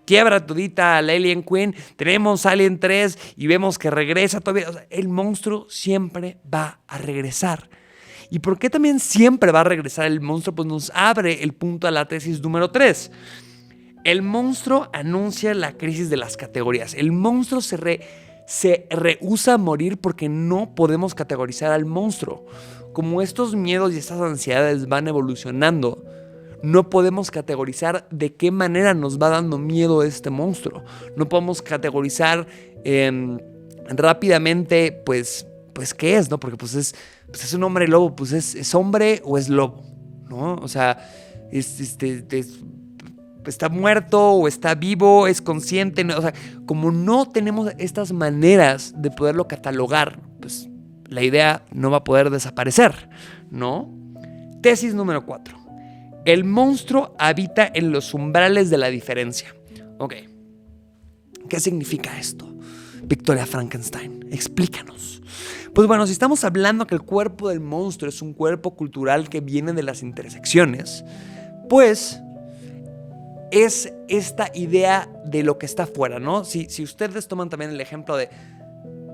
quiebra todita a la Alien Queen, tenemos Alien 3 y vemos que regresa todavía. O sea, el monstruo siempre va a regresar. ¿Y por qué también siempre va a regresar el monstruo? Pues nos abre el punto a la tesis número 3. El monstruo anuncia la crisis de las categorías. El monstruo se rehúsa a morir porque no podemos categorizar al monstruo. Como estos miedos y estas ansiedades van evolucionando, no podemos categorizar de qué manera nos va dando miedo este monstruo. No podemos categorizar rápidamente, pues qué es, ¿no? Porque pues es un hombre lobo, pues es hombre o es lobo, ¿no? O sea, está muerto o está vivo, es consciente, ¿no? O sea, como no tenemos estas maneras de poderlo catalogar, pues la idea no va a poder desaparecer, ¿no? Tesis número 4. El monstruo habita en los umbrales de la diferencia. Ok. ¿Qué significa esto? Victoria Frankenstein, explícanos. Pues bueno, si estamos hablando que el cuerpo del monstruo es un cuerpo cultural que viene de las intersecciones, pues es esta idea de lo que está afuera, ¿no? Si ustedes toman también el ejemplo de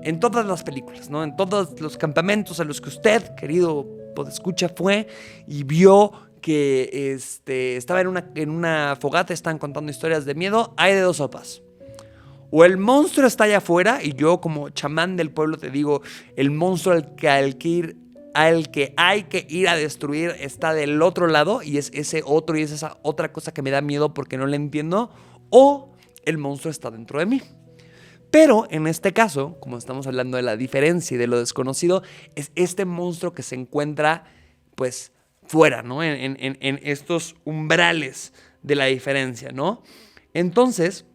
en todas las películas, ¿no? En todos los campamentos a los que usted, querido podescucha, fue y vio que estaba en una fogata, están contando historias de miedo, hay de dos sopas. O el monstruo está allá afuera y yo como chamán del pueblo te digo, el monstruo al que hay que ir a destruir está del otro lado y es ese otro y es esa otra cosa que me da miedo porque no la entiendo, o el monstruo está dentro de mí. Pero en este caso, como estamos hablando de la diferencia y de lo desconocido, es este monstruo que se encuentra pues fuera, ¿no? En estos umbrales de la diferencia, ¿no? Entonces,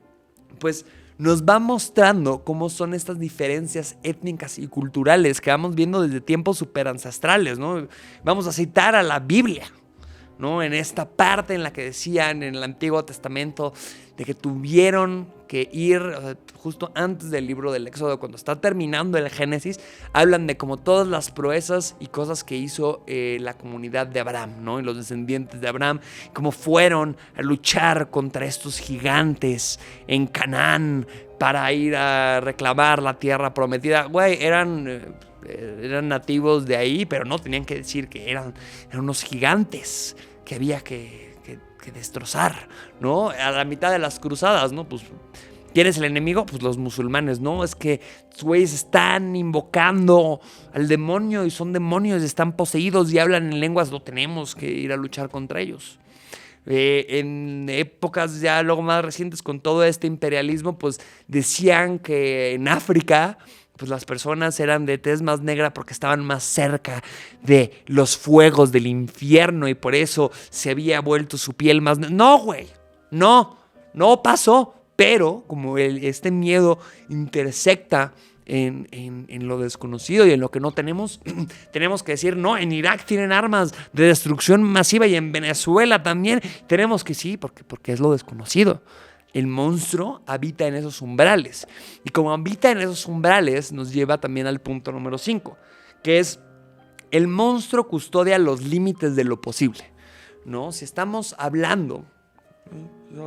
pues nos va mostrando cómo son estas diferencias étnicas y culturales que vamos viendo desde tiempos súper ancestrales, ¿no? Vamos a citar a la Biblia, ¿no? En esta parte en la que decían en el Antiguo Testamento de que tuvieron que ir, o sea, justo antes del libro del Éxodo, cuando está terminando el Génesis, hablan de como todas las proezas y cosas que hizo la comunidad de Abraham, ¿no? Y los descendientes de Abraham, cómo fueron a luchar contra estos gigantes en Canaán para ir a reclamar la tierra prometida. Güey, eran nativos de ahí, pero no tenían que decir que eran unos gigantes que había que destrozar, ¿no? A la mitad de las cruzadas, ¿no? Pues, ¿quién es el enemigo? Pues los musulmanes, ¿no? Es que los güeyes están invocando al demonio y son demonios, están poseídos y hablan en lenguas, no tenemos que ir a luchar contra ellos. En épocas ya luego más recientes con todo este imperialismo, pues decían que en África pues las personas eran de tez más negra porque estaban más cerca de los fuegos del infierno y por eso se había vuelto su piel más... No, güey, no pasó, pero como este miedo intersecta en lo desconocido y en lo que no tenemos, tenemos que decir, no, en Irak tienen armas de destrucción masiva y en Venezuela también, tenemos que sí, porque es lo desconocido. El monstruo habita en esos umbrales. Y como habita en esos umbrales, nos lleva también al punto número 5, que es el monstruo custodia los límites de lo posible, ¿no? Si estamos hablando...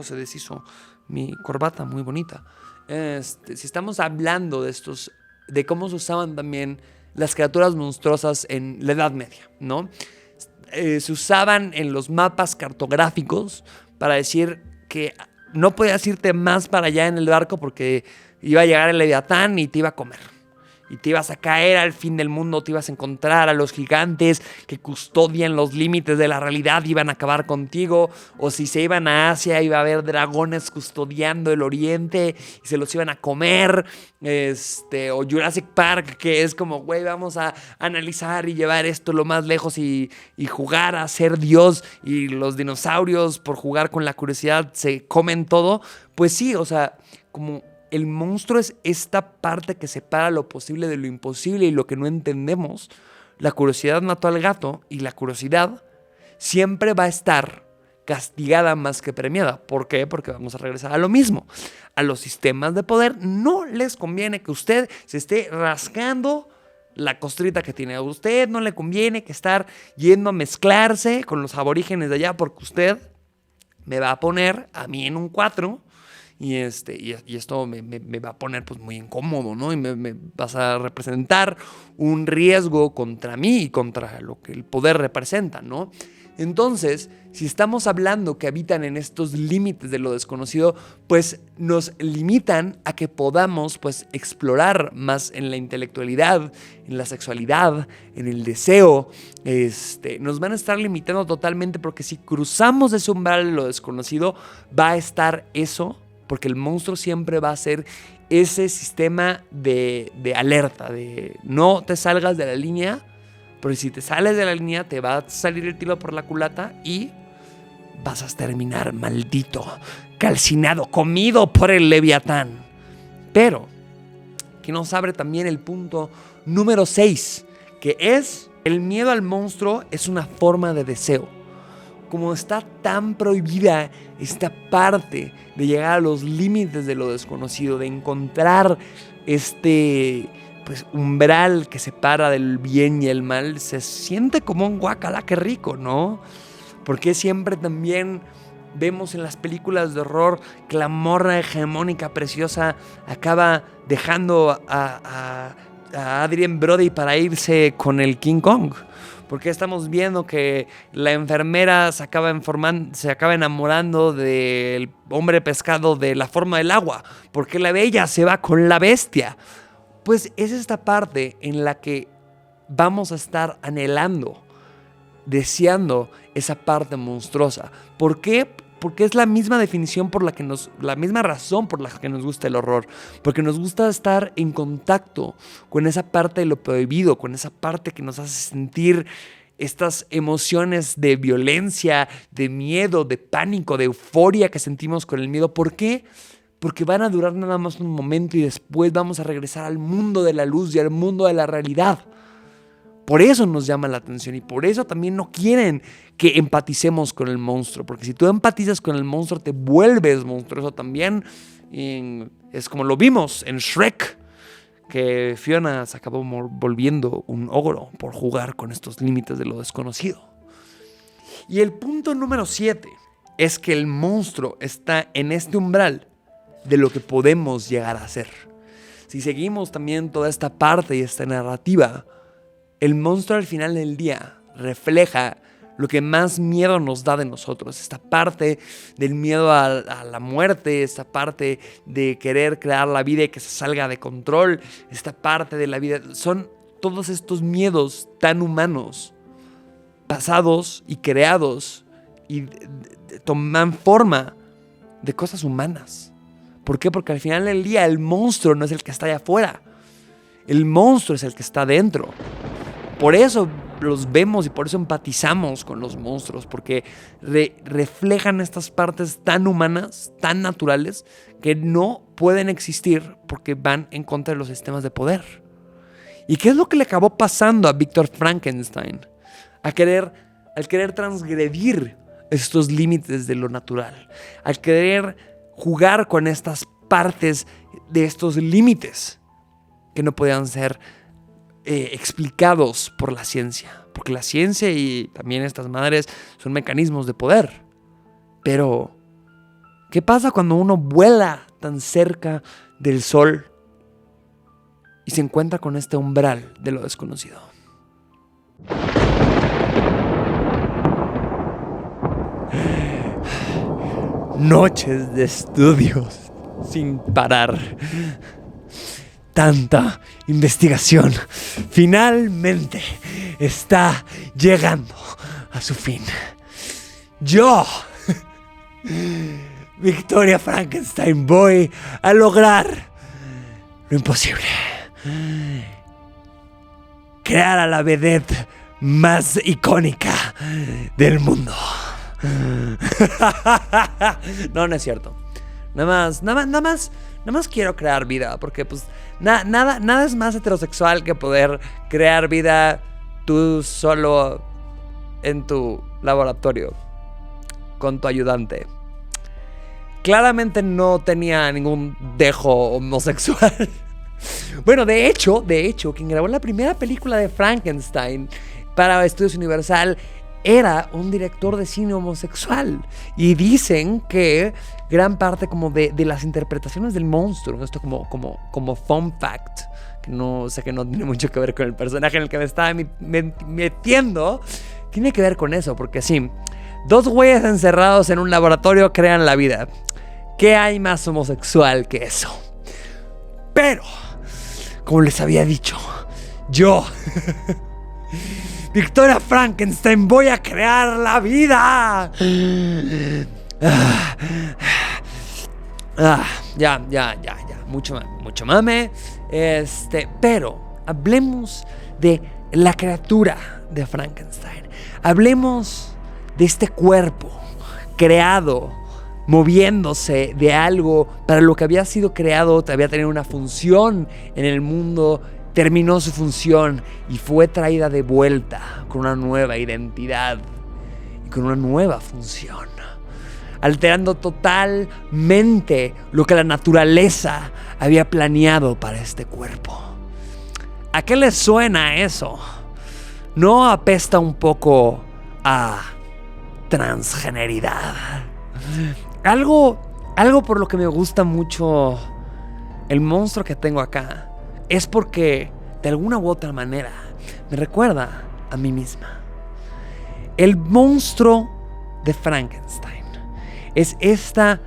se deshizo mi corbata, muy bonita. Si estamos hablando de cómo se usaban también las criaturas monstruosas en la Edad Media, ¿no? Se usaban en los mapas cartográficos para decir que no podías irte más para allá en el barco porque iba a llegar el Leviatán y te iba a comer. Y te ibas a caer al fin del mundo, te ibas a encontrar a los gigantes que custodian los límites de la realidad, iban a acabar contigo. O si se iban a Asia, iba a haber dragones custodiando el oriente y se los iban a comer. O Jurassic Park, que es como, güey, vamos a analizar y llevar esto lo más lejos y jugar a ser Dios. Y los dinosaurios, por jugar con la curiosidad, se comen todo. Pues sí, o sea, como... el monstruo es esta parte que separa lo posible de lo imposible y lo que no entendemos, la curiosidad mató al gato y la curiosidad siempre va a estar castigada más que premiada. ¿Por qué? Porque vamos a regresar a lo mismo. A los sistemas de poder no les conviene que usted se esté rascando la costrita que tiene. A usted no le conviene que estar yendo a mezclarse con los aborígenes de allá, porque usted me va a poner a mí en un 4 y esto me va a poner pues muy incómodo, ¿no? Y me vas a representar un riesgo contra mí y contra lo que el poder representa, ¿no? Entonces, si estamos hablando que habitan en estos límites de lo desconocido, pues nos limitan a que podamos pues explorar más en la intelectualidad, en la sexualidad, en el deseo. Nos van a estar limitando totalmente, porque si cruzamos ese umbral de lo desconocido, va a estar eso, porque el monstruo siempre va a ser ese sistema de alerta, de no te salgas de la línea. Pero si te sales de la línea, te va a salir el tiro por la culata y vas a terminar maldito, calcinado, comido por el Leviatán. Pero que nos abre también el punto número 6, que es: el miedo al monstruo es una forma de deseo. Como está tan prohibida esta parte de llegar a los límites de lo desconocido, de encontrar pues umbral que separa del bien y el mal, se siente como un guacala, qué rico, ¿no? Porque siempre también vemos en las películas de horror que la morra hegemónica preciosa acaba dejando a Adrien Brody para irse con el King Kong. Porque estamos viendo que la enfermera se acaba enamorando del hombre pescado de la forma del agua, porque la bella se va con la bestia. Pues es esta parte en la que vamos a estar anhelando, deseando esa parte monstruosa. ¿Por qué? Porque es la misma definición la misma razón por la que nos gusta el horror. Porque nos gusta estar en contacto con esa parte de lo prohibido, con esa parte que nos hace sentir estas emociones de violencia, de miedo, de pánico, de euforia que sentimos con el miedo. ¿Por qué? Porque van a durar nada más un momento y después vamos a regresar al mundo de la luz y al mundo de la realidad. Por eso nos llama la atención y por eso también no quieren que empaticemos con el monstruo. Porque si tú empatizas con el monstruo, te vuelves monstruoso también. Es como lo vimos en Shrek, que Fiona se acabó volviendo un ogro por jugar con estos límites de lo desconocido. Y el punto número 7 es que el monstruo está en este umbral de lo que podemos llegar a ser. Si seguimos también toda esta parte y esta narrativa, el monstruo al final del día refleja lo que más miedo nos da de nosotros. Esta parte del miedo a la muerte, esta parte de querer crear la vida y que se salga de control, esta parte de la vida. Son todos estos miedos tan humanos, pasados y creados y toman forma de cosas humanas. ¿Por qué? Porque al final del día el monstruo no es el que está allá afuera. El monstruo es el que está dentro. Por eso los vemos y por eso empatizamos con los monstruos. Porque reflejan estas partes tan humanas, tan naturales, que no pueden existir porque van en contra de los sistemas de poder. ¿Y qué es lo que le acabó pasando a Víctor Frankenstein? Al querer transgredir estos límites de lo natural. Al querer jugar con estas partes de estos límites que no podían ser explicados por la ciencia. Porque la ciencia y también estas madres son mecanismos de poder. Pero, ¿qué pasa cuando uno vuela tan cerca del sol y se encuentra con este umbral de lo desconocido? Noches de estudios sin parar. Tanta investigación finalmente está llegando a su fin. Yo, Victoria Frankenstein, voy a lograr lo imposible. Crear a la vedette más icónica del mundo. No es cierto. Nada más quiero crear vida. Porque pues nada es más heterosexual que poder crear vida tú solo en tu laboratorio con tu ayudante. Claramente no tenía ningún dejo homosexual. Bueno, de hecho, quien grabó la primera película de Frankenstein para Estudios Universal era un director de cine homosexual. Y dicen que gran parte como de las interpretaciones del monstruo, esto como fun fact, que no sé, que no tiene mucho que ver con el personaje en el que me estaba metiendo, tiene que ver con eso, porque sí, dos güeyes encerrados en un laboratorio crean la vida. ¿Qué hay más homosexual que eso? Pero, como les había dicho, yo, Victoria Frankenstein, voy a crear la vida. Ya. Mucho mame. Pero hablemos de la criatura de Frankenstein. Hablemos de este cuerpo creado, moviéndose de algo para lo que había sido creado, había tenido una función en el mundo, terminó su función y fue traída de vuelta con una nueva identidad y con una nueva función, alterando totalmente lo que la naturaleza había planeado para este cuerpo. ¿A qué les suena eso? ¿No apesta un poco a transgeneridad? Algo por lo que me gusta mucho el monstruo que tengo acá es porque de alguna u otra manera me recuerda a mí misma. El monstruo de Frankenstein es esta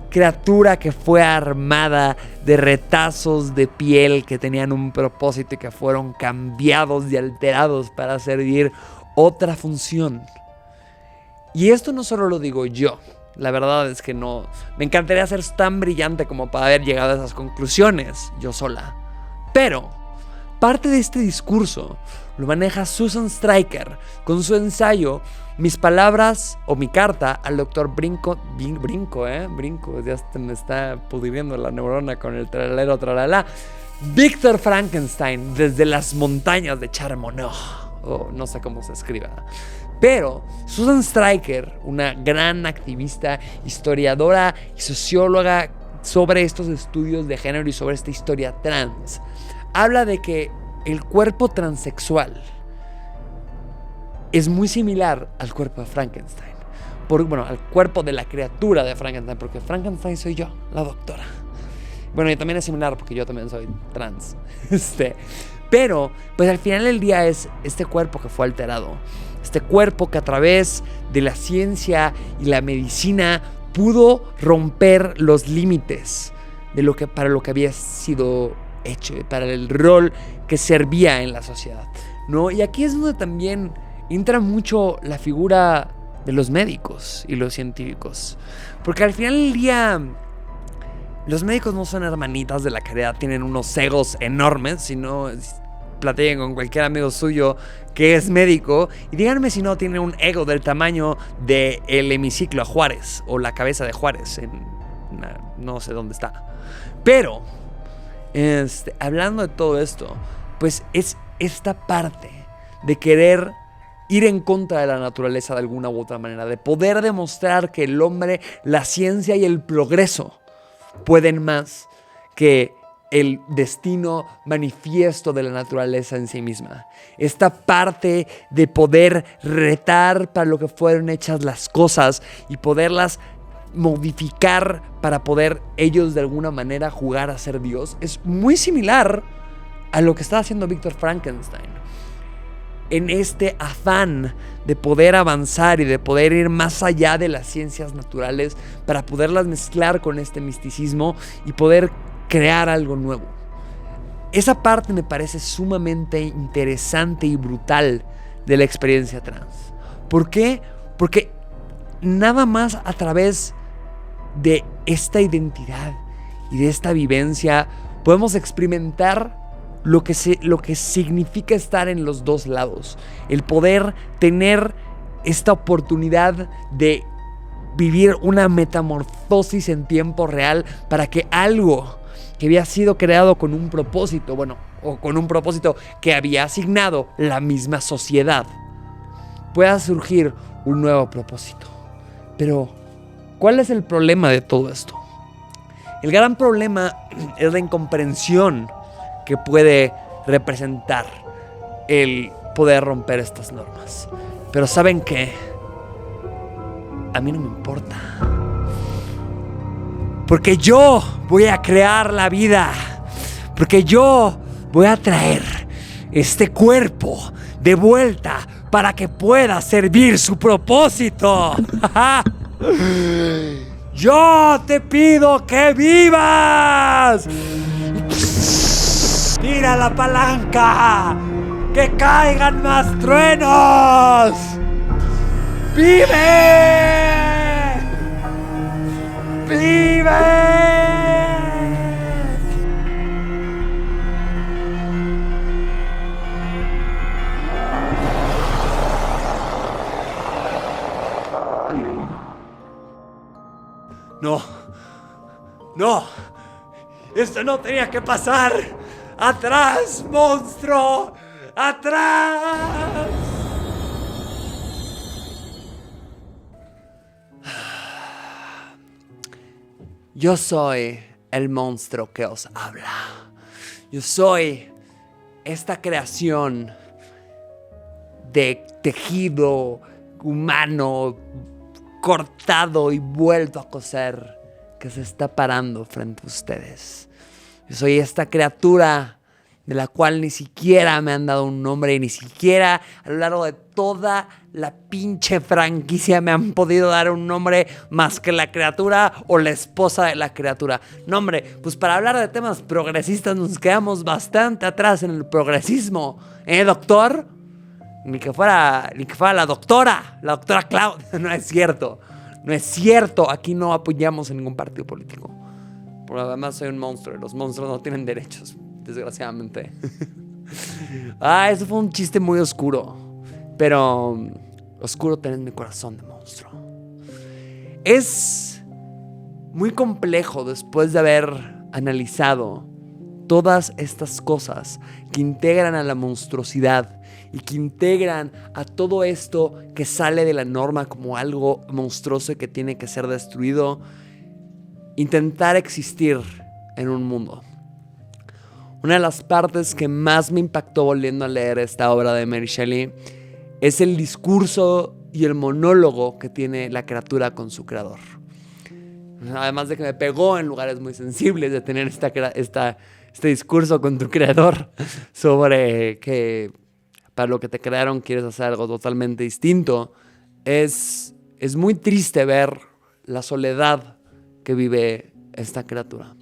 criatura que fue armada de retazos de piel que tenían un propósito y que fueron cambiados y alterados para servir otra función. Y esto no solo lo digo yo. La verdad es que no. Me encantaría ser tan brillante como para haber llegado a esas conclusiones yo sola. Pero parte de este discurso lo maneja Susan Stryker con su ensayo Mis palabras o mi carta al doctor Brinco, ya me está pudriendo la neurona con el tralero tralala. Víctor Frankenstein desde las montañas de Chamonix, o no sé cómo se escriba. Pero Susan Stryker, una gran activista, historiadora y socióloga sobre estos estudios de género y sobre esta historia trans, habla de que el cuerpo transexual es muy similar al cuerpo de Frankenstein. Al cuerpo de la criatura de Frankenstein, porque Frankenstein soy yo, la doctora. Bueno, y también es similar porque yo también soy trans. Pero, pues al final del día es este cuerpo que fue alterado. Este cuerpo que a través de la ciencia y la medicina pudo romper los límites de para lo que había sido hecho, para el rol que servía en la sociedad, ¿no? Y aquí es donde también entra mucho la figura de los médicos y los científicos. Porque al final del día, los médicos no son hermanitas de la caridad, tienen unos egos enormes, sino platiquen con cualquier amigo suyo que es médico y díganme si no tiene un ego del tamaño del hemiciclo a Juárez o la cabeza de Juárez no sé dónde está. Pero hablando de todo esto, pues es esta parte de querer ir en contra de la naturaleza de alguna u otra manera, de poder demostrar que el hombre, la ciencia y el progreso pueden más que el destino manifiesto de la naturaleza en sí misma. Esta parte de poder retar para lo que fueron hechas las cosas y poderlas modificar para poder ellos de alguna manera jugar a ser Dios es muy similar a lo que está haciendo Víctor Frankenstein. En este afán de poder avanzar y de poder ir más allá de las ciencias naturales para poderlas mezclar con este misticismo y poder crear algo nuevo. Esa parte me parece sumamente interesante y brutal de la experiencia trans. ¿Por qué? Porque nada más a través de esta identidad y de esta vivencia podemos experimentar lo que significa estar en los dos lados. El poder tener esta oportunidad de vivir una metamorfosis en tiempo real para que algo que había sido creado con un propósito, o con un propósito que había asignado la misma sociedad, pueda surgir un nuevo propósito. Pero, ¿cuál es el problema de todo esto? El gran problema es la incomprensión que puede representar el poder romper estas normas. Pero ¿saben qué? A mí no me importa. Porque yo voy a crear la vida. Porque yo voy a traer este cuerpo de vuelta para que pueda servir su propósito. Yo te pido que vivas. Tira la palanca. Que caigan más truenos. ¡Vive! ¡Vive! No, no, esto no tenía que pasar. ¡Atrás, monstruo! ¡Atrás! Yo soy el monstruo que os habla. Yo soy esta creación de tejido humano cortado y vuelto a coser que se está parando frente a ustedes. Yo soy esta criatura de la cual ni siquiera me han dado un nombre y ni siquiera a lo largo de toda la pinche franquicia me han podido dar un nombre más que la criatura o la esposa de la criatura. No, hombre, pues para hablar de temas progresistas nos quedamos bastante atrás en el progresismo, doctor? Ni que fuera la doctora Claudia. No es cierto. No es cierto. Aquí no apoyamos en ningún partido político. Porque además soy un monstruo y los monstruos no tienen derechos, desgraciadamente. Eso fue un chiste muy oscuro. Pero oscuro tenés mi corazón de monstruo. Es muy complejo después de haber analizado todas estas cosas que integran a la monstruosidad y que integran a todo esto que sale de la norma como algo monstruoso y que tiene que ser destruido, intentar existir en un mundo. Una de las partes que más me impactó volviendo a leer esta obra de Mary Shelley es el discurso y el monólogo que tiene la criatura con su creador. Además de que me pegó en lugares muy sensibles de tener este discurso con tu creador sobre que para lo que te crearon quieres hacer algo totalmente distinto. Es muy triste ver la soledad que vive esta criatura.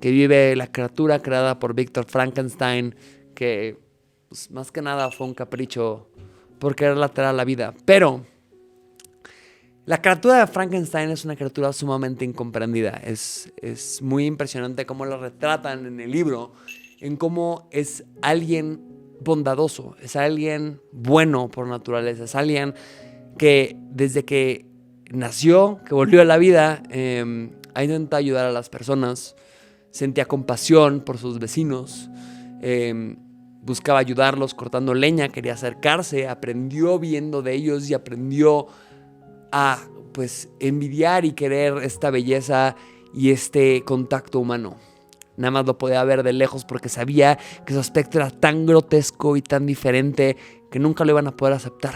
Que vive la criatura creada por Víctor Frankenstein, que pues, más que nada fue un capricho por querer laterar la vida. Pero la criatura de Frankenstein es una criatura sumamente incomprendida. Es muy impresionante cómo la retratan en el libro, en cómo es alguien bondadoso, es alguien bueno por naturaleza, es alguien que desde que nació, que volvió a la vida, ha intentado ayudar a las personas, sentía compasión por sus vecinos, buscaba ayudarlos cortando leña, quería acercarse, aprendió viendo de ellos y aprendió a pues envidiar y querer esta belleza y este contacto humano. Nada más lo podía ver de lejos porque sabía que su aspecto era tan grotesco y tan diferente que nunca lo iban a poder aceptar.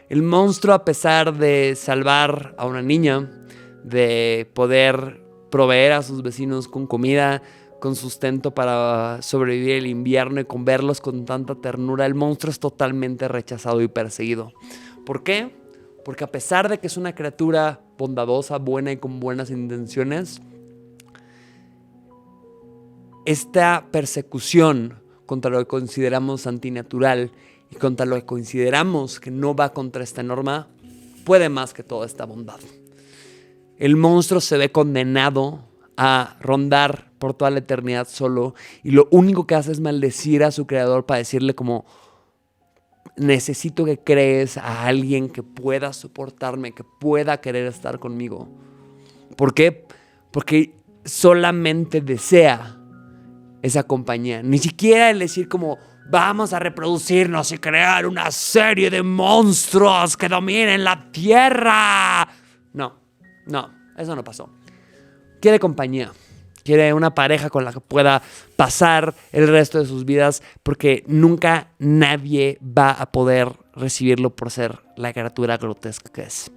El monstruo, a pesar de salvar a una niña, de poder proveer a sus vecinos con comida, con sustento para sobrevivir el invierno y con verlos con tanta ternura, el monstruo es totalmente rechazado y perseguido. ¿Por qué? Porque a pesar de que es una criatura bondadosa, buena y con buenas intenciones, esta persecución contra lo que consideramos antinatural y contra lo que consideramos que no va contra esta norma, puede más que toda esta bondad. El monstruo se ve condenado a rondar por toda la eternidad solo y lo único que hace es maldecir a su creador para decirle como: necesito que crees a alguien que pueda soportarme, que pueda querer estar conmigo. ¿Por qué? Porque solamente desea esa compañía. Ni siquiera el decir como vamos a reproducirnos y crear una serie de monstruos que dominen la tierra. No, eso no pasó. Quiere compañía. Quiere una pareja con la que pueda pasar el resto de sus vidas, porque nunca nadie va a poder recibirlo por ser la criatura grotesca que es.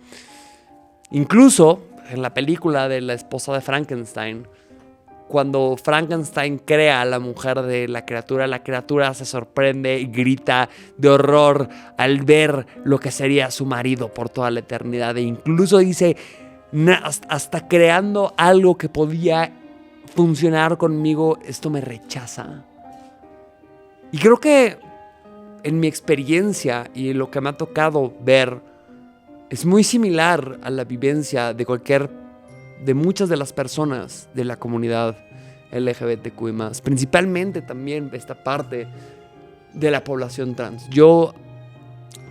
Incluso en la película de La esposa de Frankenstein, cuando Frankenstein crea a la mujer de la criatura se sorprende y grita de horror al ver lo que sería su marido por toda la eternidad. E incluso dice, hasta creando algo que podía funcionar conmigo, esto me rechaza. Y creo que en mi experiencia y lo que me ha tocado ver es muy similar a la vivencia de muchas de las personas de la comunidad LGBTQI+, principalmente también esta parte de la población trans. Yo,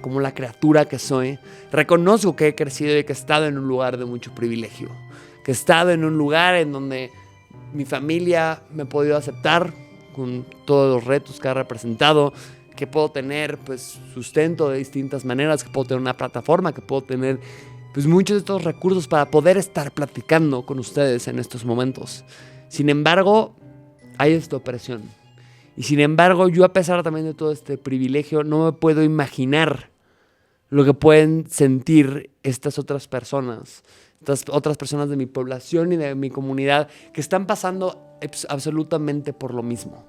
como la criatura que soy, reconozco que he crecido y que he estado en un lugar de mucho privilegio, que he estado en un lugar en donde mi familia me ha podido aceptar con todos los retos que ha representado, que puedo tener pues sustento de distintas maneras, que puedo tener una plataforma, que puedo tener pues muchos de estos recursos para poder estar platicando con ustedes en estos momentos. Sin embargo, hay esta opresión. Y sin embargo, yo, a pesar también de todo este privilegio, no me puedo imaginar lo que pueden sentir estas otras personas de mi población y de mi comunidad, que están pasando absolutamente por lo mismo.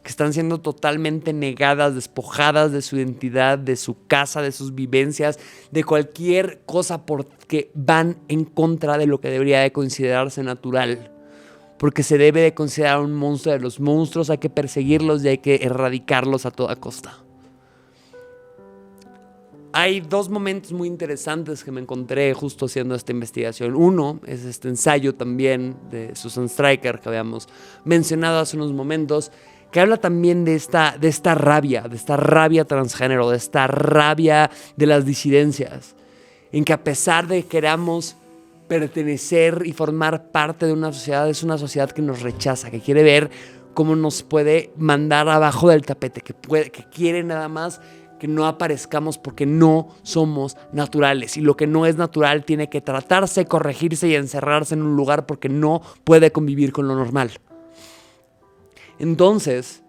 Que están siendo totalmente negadas, despojadas de su identidad, de su casa, de sus vivencias, de cualquier cosa, porque van en contra de lo que debería de considerarse natural. Porque se debe de considerar un monstruo de los monstruos, hay que perseguirlos y hay que erradicarlos a toda costa. Hay dos momentos muy interesantes que me encontré justo haciendo esta investigación. Uno es este ensayo también de Susan Stryker que habíamos mencionado hace unos momentos, que habla también de esta rabia transgénero, de esta rabia de las disidencias, en que a pesar de que queramos pertenecer y formar parte de una sociedad, es una sociedad que nos rechaza, que quiere ver cómo nos puede mandar abajo del tapete, que quiere nada más que no aparezcamos porque no somos naturales, y lo que no es natural tiene que tratarse, corregirse y encerrarse en un lugar porque no puede convivir con lo normal. Entonces,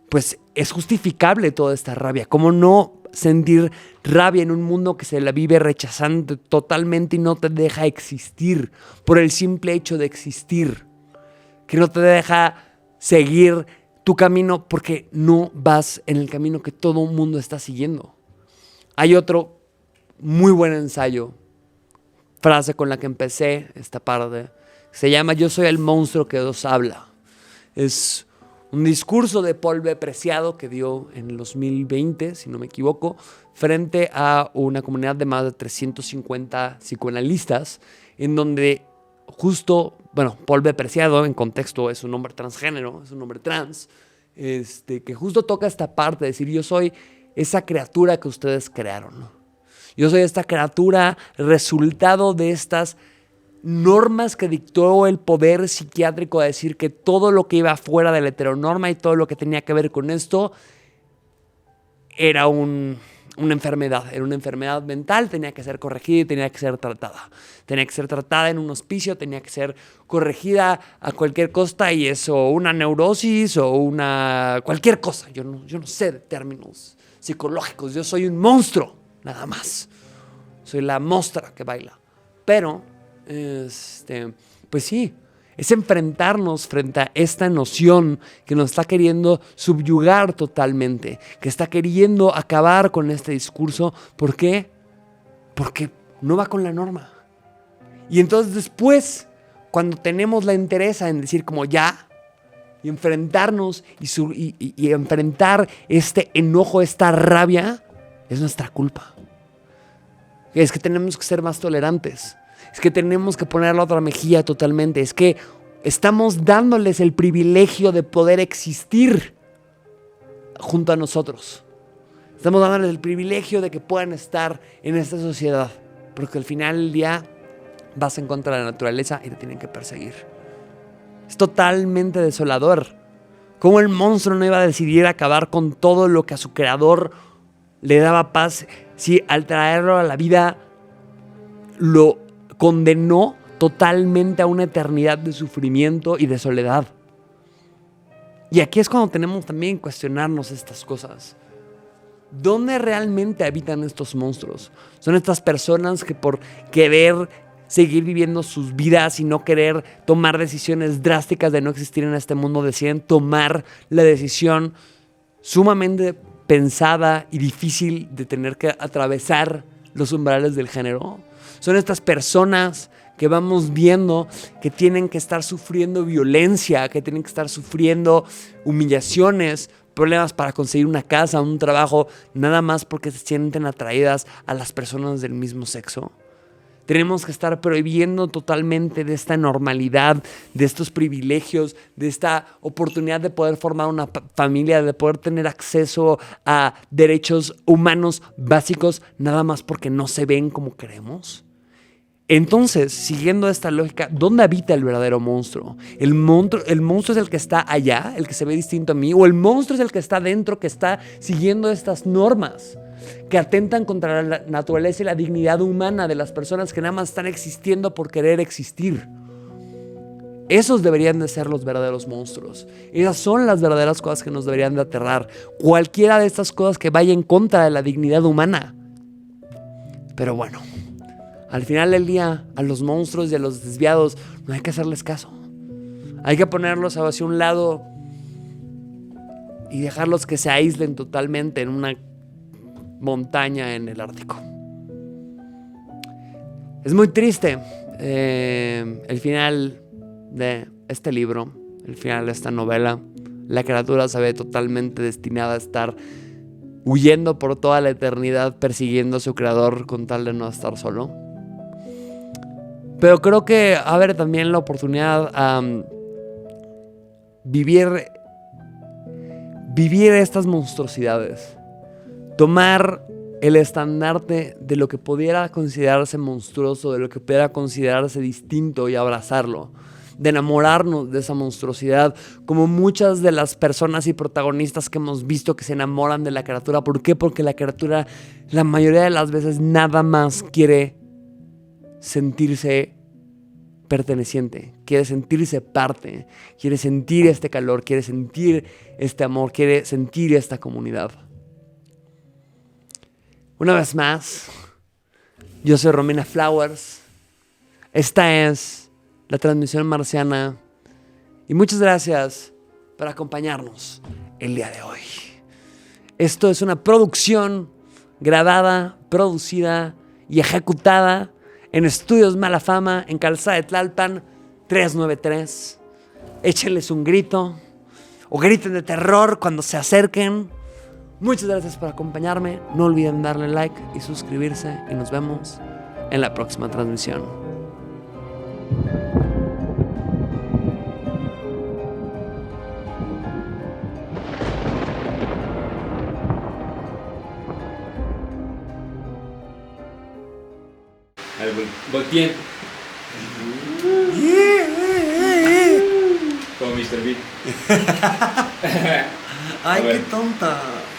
pues es justificable toda esta rabia. ¿Cómo no sentir rabia en un mundo que se la vive rechazando totalmente y no te deja existir por el simple hecho de existir? Que no te deja seguir tu camino porque no vas en el camino que todo el mundo está siguiendo. Hay otro muy buen ensayo, frase con la que empecé esta parte, se llama "Yo soy el monstruo que os habla". Es un discurso de Paul B. Preciado que dio en el 2020, si no me equivoco, frente a una comunidad de más de 350 psicoanalistas, en donde justo, Paul B. Preciado, en contexto, es un hombre transgénero, es un hombre trans, que justo toca esta parte de decir, yo soy esa criatura que ustedes crearon. Yo soy esta criatura resultado de estas normas que dictó el poder psiquiátrico, a decir que todo lo que iba fuera de la heteronorma y todo lo que tenía que ver con esto era una enfermedad, era una enfermedad mental, tenía que ser corregida y tenía que ser tratada. Tenía que ser tratada en un hospicio, tenía que ser corregida a cualquier costa, y eso, una neurosis o cualquier cosa. Yo no sé de términos psicológicos, yo soy un monstruo, nada más. Soy la mostra que baila. Pero pues sí, es enfrentarnos frente a esta noción que nos está queriendo subyugar totalmente, que está queriendo acabar con este discurso. ¿Por qué? Porque no va con la norma. Y entonces después, cuando tenemos la entereza en decir como ya, y enfrentarnos y enfrentar este enojo, esta rabia, es nuestra culpa. Es que tenemos que ser más tolerantes. Es que tenemos que poner la otra mejilla totalmente. Es que estamos dándoles el privilegio de poder existir junto a nosotros. Estamos dándoles el privilegio de que puedan estar en esta sociedad. Porque al final del día vas en contra de la naturaleza y te tienen que perseguir. Es totalmente desolador cómo el monstruo no iba a decidir acabar con todo lo que a su creador le daba paz si al traerlo a la vida lo condenó totalmente a una eternidad de sufrimiento y de soledad. Y aquí es cuando tenemos también que cuestionarnos estas cosas. ¿Dónde realmente habitan estos monstruos? Son estas personas que por querer seguir viviendo sus vidas y no querer tomar decisiones drásticas de no existir en este mundo, deciden tomar la decisión sumamente pensada y difícil de tener que atravesar los umbrales del género. Son estas personas que vamos viendo que tienen que estar sufriendo violencia, que tienen que estar sufriendo humillaciones, problemas para conseguir una casa, un trabajo, nada más porque se sienten atraídas a las personas del mismo sexo. Tenemos que estar prohibiendo totalmente de esta normalidad, de estos privilegios, de esta oportunidad de poder formar una familia, de poder tener acceso a derechos humanos básicos, nada más porque no se ven como queremos. Entonces, siguiendo esta lógica, ¿dónde habita el verdadero monstruo? ¿El monstruo es el que está allá, el que se ve distinto a mí? ¿O el monstruo es el que está dentro, que está siguiendo estas normas que atentan contra la naturaleza y la dignidad humana de las personas que nada más están existiendo por querer existir? Esos deberían de ser los verdaderos monstruos. Esas son las verdaderas cosas que nos deberían de aterrar. Cualquiera de estas cosas que vaya en contra de la dignidad humana. Pero bueno, al final del día, a los monstruos y a los desviados no hay que hacerles caso. Hay que ponerlos hacia un lado y dejarlos que se aíslen totalmente en una montaña en el Ártico. Es muy triste el final de este libro, el final de esta novela. La criatura se ve totalmente destinada a estar huyendo por toda la eternidad, persiguiendo a su creador con tal de no estar solo. Pero creo que abre también la oportunidad a vivir estas monstruosidades. Tomar el estandarte de lo que pudiera considerarse monstruoso, de lo que pudiera considerarse distinto y abrazarlo. De enamorarnos de esa monstruosidad, como muchas de las personas y protagonistas que hemos visto que se enamoran de la criatura. ¿Por qué? Porque la criatura la mayoría de las veces nada más quiere sentirse perteneciente, quiere sentirse parte, quiere sentir este calor, quiere sentir este amor, quiere sentir esta comunidad. Una vez más, yo soy Romina Flowers. Esta es la transmisión marciana y muchas gracias por acompañarnos el día de hoy. Esto es una producción grabada, producida y ejecutada en Estudios Mala Fama, en Calzada de Tlalpan 393. Échenles un grito o griten de terror cuando se acerquen. Muchas gracias por acompañarme. No olviden darle like y suscribirse. Y nos vemos en la próxima transmisión. Volteen. Como Mr. Bean. Ay, qué tonta.